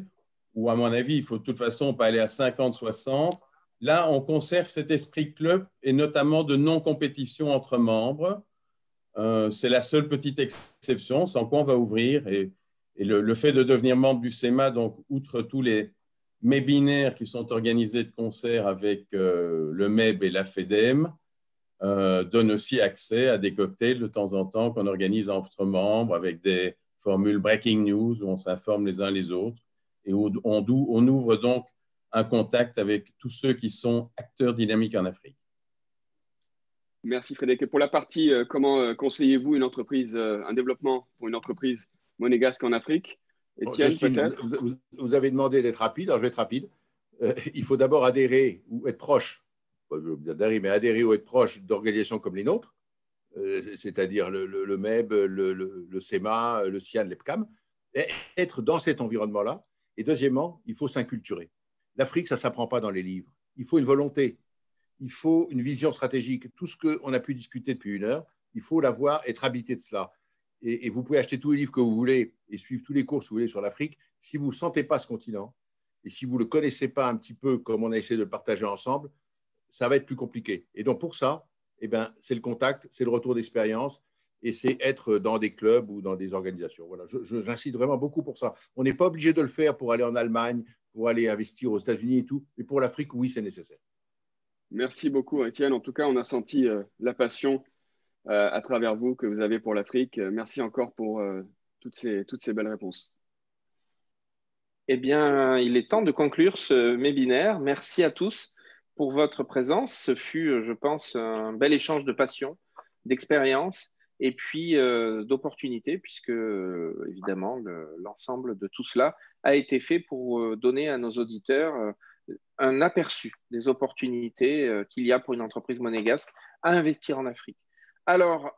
où à mon avis, il faut de toute façon pas aller à 50, 60, là, on conserve cet esprit club et notamment de non-compétition entre membres. C'est la seule petite exception, sans quoi on va ouvrir. Et le fait de devenir membre du SEMA, donc, outre tous les webinaires qui sont organisés de concert avec le MEB et la FEDEM, donne aussi accès à des cocktails de temps en temps qu'on organise entre membres avec des formules breaking news où on s'informe les uns les autres et où on ouvre donc un contact avec tous ceux qui sont acteurs dynamiques en Afrique. Merci Frédéric. Et pour la partie comment conseillez-vous une entreprise, un développement pour une entreprise monégasque en Afrique? Étienne, peut-être? Vous avez demandé d'être rapide, alors je vais être rapide. Il faut d'abord adhérer ou être proche, mais adhérer ou être proche d'organisations comme les nôtres, c'est-à-dire le MEB, le SEMA, le CIAN, l'EPCAM, être dans cet environnement-là. Et deuxièmement, il faut s'inculturer. L'Afrique, ça ne s'apprend pas dans les livres. Il faut une volonté, il faut une vision stratégique. Tout ce qu'on a pu discuter depuis une heure, il faut l'avoir, être habité de cela. Et vous pouvez acheter tous les livres que vous voulez et suivre tous les cours que vous voulez sur l'Afrique. Si vous ne sentez pas ce continent et si vous ne le connaissez pas un petit peu comme on a essayé de le partager ensemble, ça va être plus compliqué. Et donc, pour ça, eh ben, c'est le contact, c'est le retour d'expérience et c'est être dans des clubs ou dans des organisations. Voilà, j'incite vraiment beaucoup pour ça. On n'est pas obligé de le faire pour aller en Allemagne, pour aller investir aux États-Unis et tout, mais pour l'Afrique, oui, c'est nécessaire. Merci beaucoup, Étienne. En tout cas, on a senti la passion à travers vous que vous avez pour l'Afrique. Merci encore pour toutes ces belles réponses. Eh bien, il est temps de conclure ce webinaire. Merci à tous pour votre présence. Ce fut, je pense, un bel échange de passion, d'expérience et puis d'opportunités, puisque, évidemment, l'ensemble de tout cela a été fait pour donner à nos auditeurs un aperçu des opportunités qu'il y a pour une entreprise monégasque à investir en Afrique. Alors,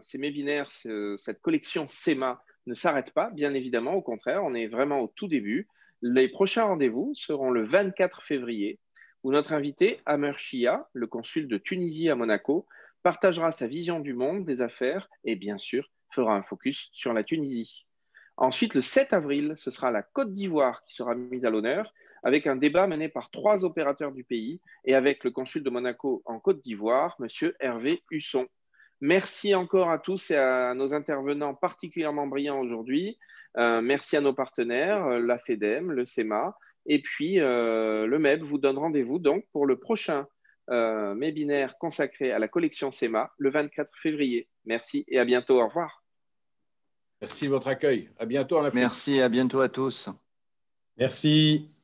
ces webinaires, cette collection SEMA ne s'arrête pas, bien évidemment, au contraire, on est vraiment au tout début. Les prochains rendez-vous seront le 24 février, où notre invité, Amer Chia, le consul de Tunisie à Monaco, partagera sa vision du monde, des affaires et bien sûr fera un focus sur la Tunisie. Ensuite, le 7 avril, ce sera la Côte d'Ivoire qui sera mise à l'honneur, avec un débat mené par 3 opérateurs du pays et avec le consul de Monaco en Côte d'Ivoire, M. Hervé Husson. Merci encore à tous et à nos intervenants particulièrement brillants aujourd'hui. Merci à nos partenaires, la FEDEM, le SEMA, et puis le MEB vous donne rendez-vous donc pour le prochain webinaire consacré à la collection SEMA le 24 février. Merci et à bientôt. Au revoir. Merci de votre accueil. À bientôt en Afrique. Merci, à bientôt à tous. Merci.